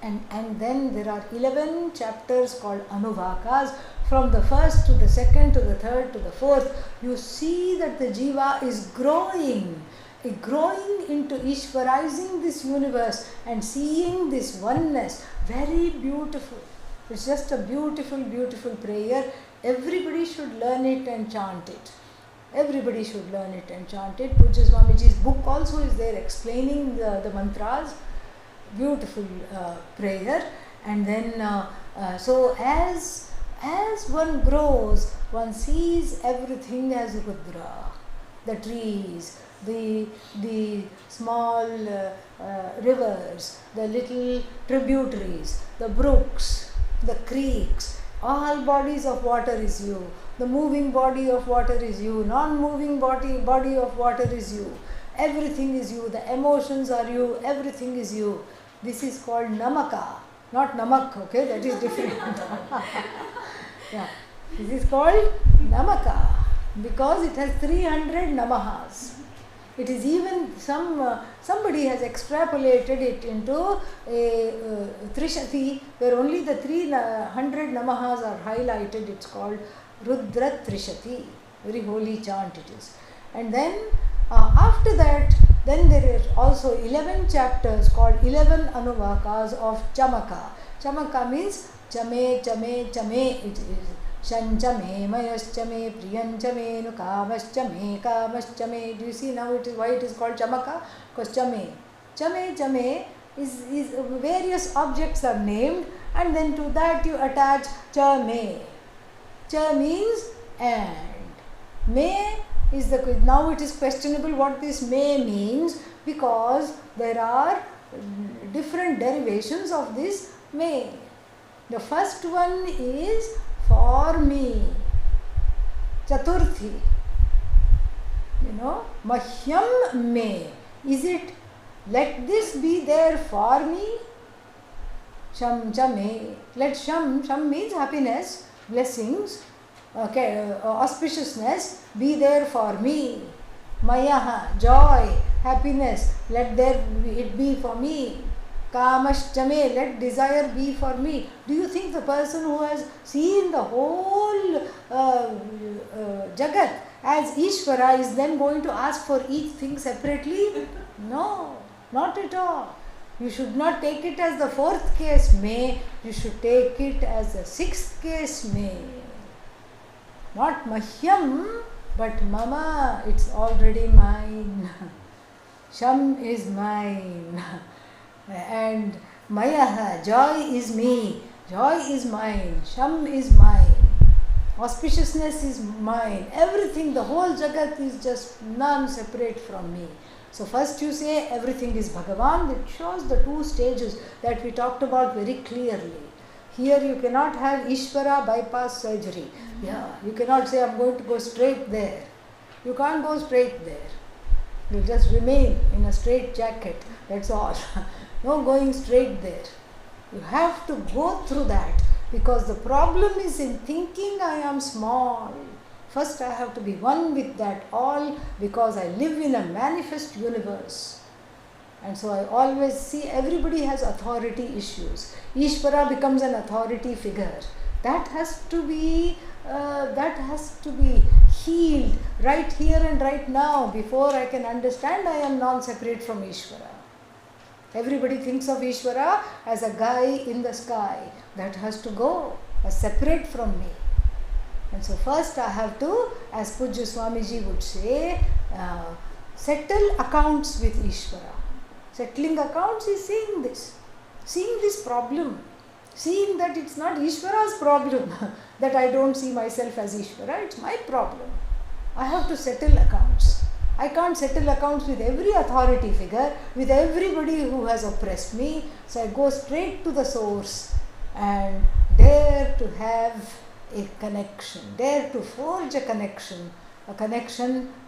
Speaker 2: And then there are 11 chapters called Anuvakas. From the first to the second to the third to the fourth, you see that the jiva is growing into Ishvarizing this universe and seeing this oneness. Very beautiful. It's just a beautiful, beautiful prayer. Everybody should learn it and chant it. Everybody should learn it and chant it. Pujya Swamiji's book also is there explaining the mantras. Beautiful prayer. And then, so as one grows, one sees everything as Rudra. The trees, the small rivers, the little tributaries, the brooks, the creeks, all bodies of water is you. The moving body of water is you. Non-moving body of water is you. Everything is you. The emotions are you. Everything is you. This is called Namaka, not Namak, okay? That is different. Yeah. This is called Namaka because it has 300 Namahas. It is even somebody has extrapolated it into a Trishati where only the 300 Namahas are highlighted. It's called Rudra Trishati. Very holy chant it is. And then after that, then there are also 11 chapters called 11 Anuvakas of Chamaka. Chamaka means Chame, Chame, Chame. It is Shanchame, Mayaschame, Priyanchame, Nukamashchame, Kamashchame. Do you see now why it is called Chamaka? Because Chame. Chame is various objects are named, and then to that you attach Chame. Cha means and. May is the, now it is questionable what this may means, because there are different derivations of this may. The first one is for me, Chaturthi. Mahyam may. Is it let this be there for me? Sham cha may. Let sham means happiness, blessings, auspiciousness be there for me. Mayaha, joy, happiness, let it be for me. Kamashchame, let desire be for me. Do you think the person who has seen the whole Jagat as Ishvara is then going to ask for each thing separately? No, not at all. You should not take it as the fourth case may, you should take it as the sixth case may. Not Mahyam, but Mama, it's already mine. Sham is mine. And Mayaha, joy is me, joy is mine, Sham is mine, auspiciousness is mine, everything, the whole Jagat is just none separate from me. So first you say everything is Bhagavan. That shows the two stages that we talked about very clearly. Here you cannot have Ishvara bypass surgery. Yeah, you cannot say I'm going to go straight there. You can't go straight there. You just remain in a straight jacket, that's all. No going straight there. You have to go through that, because the problem is in thinking I am small. First I have to be one with that all, because I live in a manifest universe. And so I always see everybody has authority issues. Ishvara becomes an authority figure. That has to be healed right here and right now before I can understand I am non-separate from Ishvara. Everybody thinks of Ishvara as a guy in the sky. That has to go, as separate from me. And so first I have to, as Pujya Swamiji would say, settle accounts with Ishvara. Settling accounts is seeing this problem, seeing that it's not Ishvara's problem, that I don't see myself as Ishvara, it's my problem. I have to settle accounts. I can't settle accounts with every authority figure, with everybody who has oppressed me. So I go straight to the source and dare to have a connection, dare to forge a connection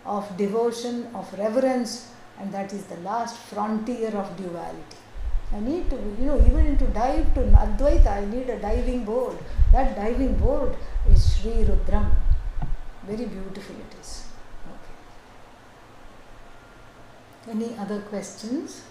Speaker 2: of devotion, of reverence, and that is the last frontier of duality. I need to, even to dive to Advaita, I need a diving board. That diving board is Sri Rudram. Very beautiful it is. Okay. Any other questions?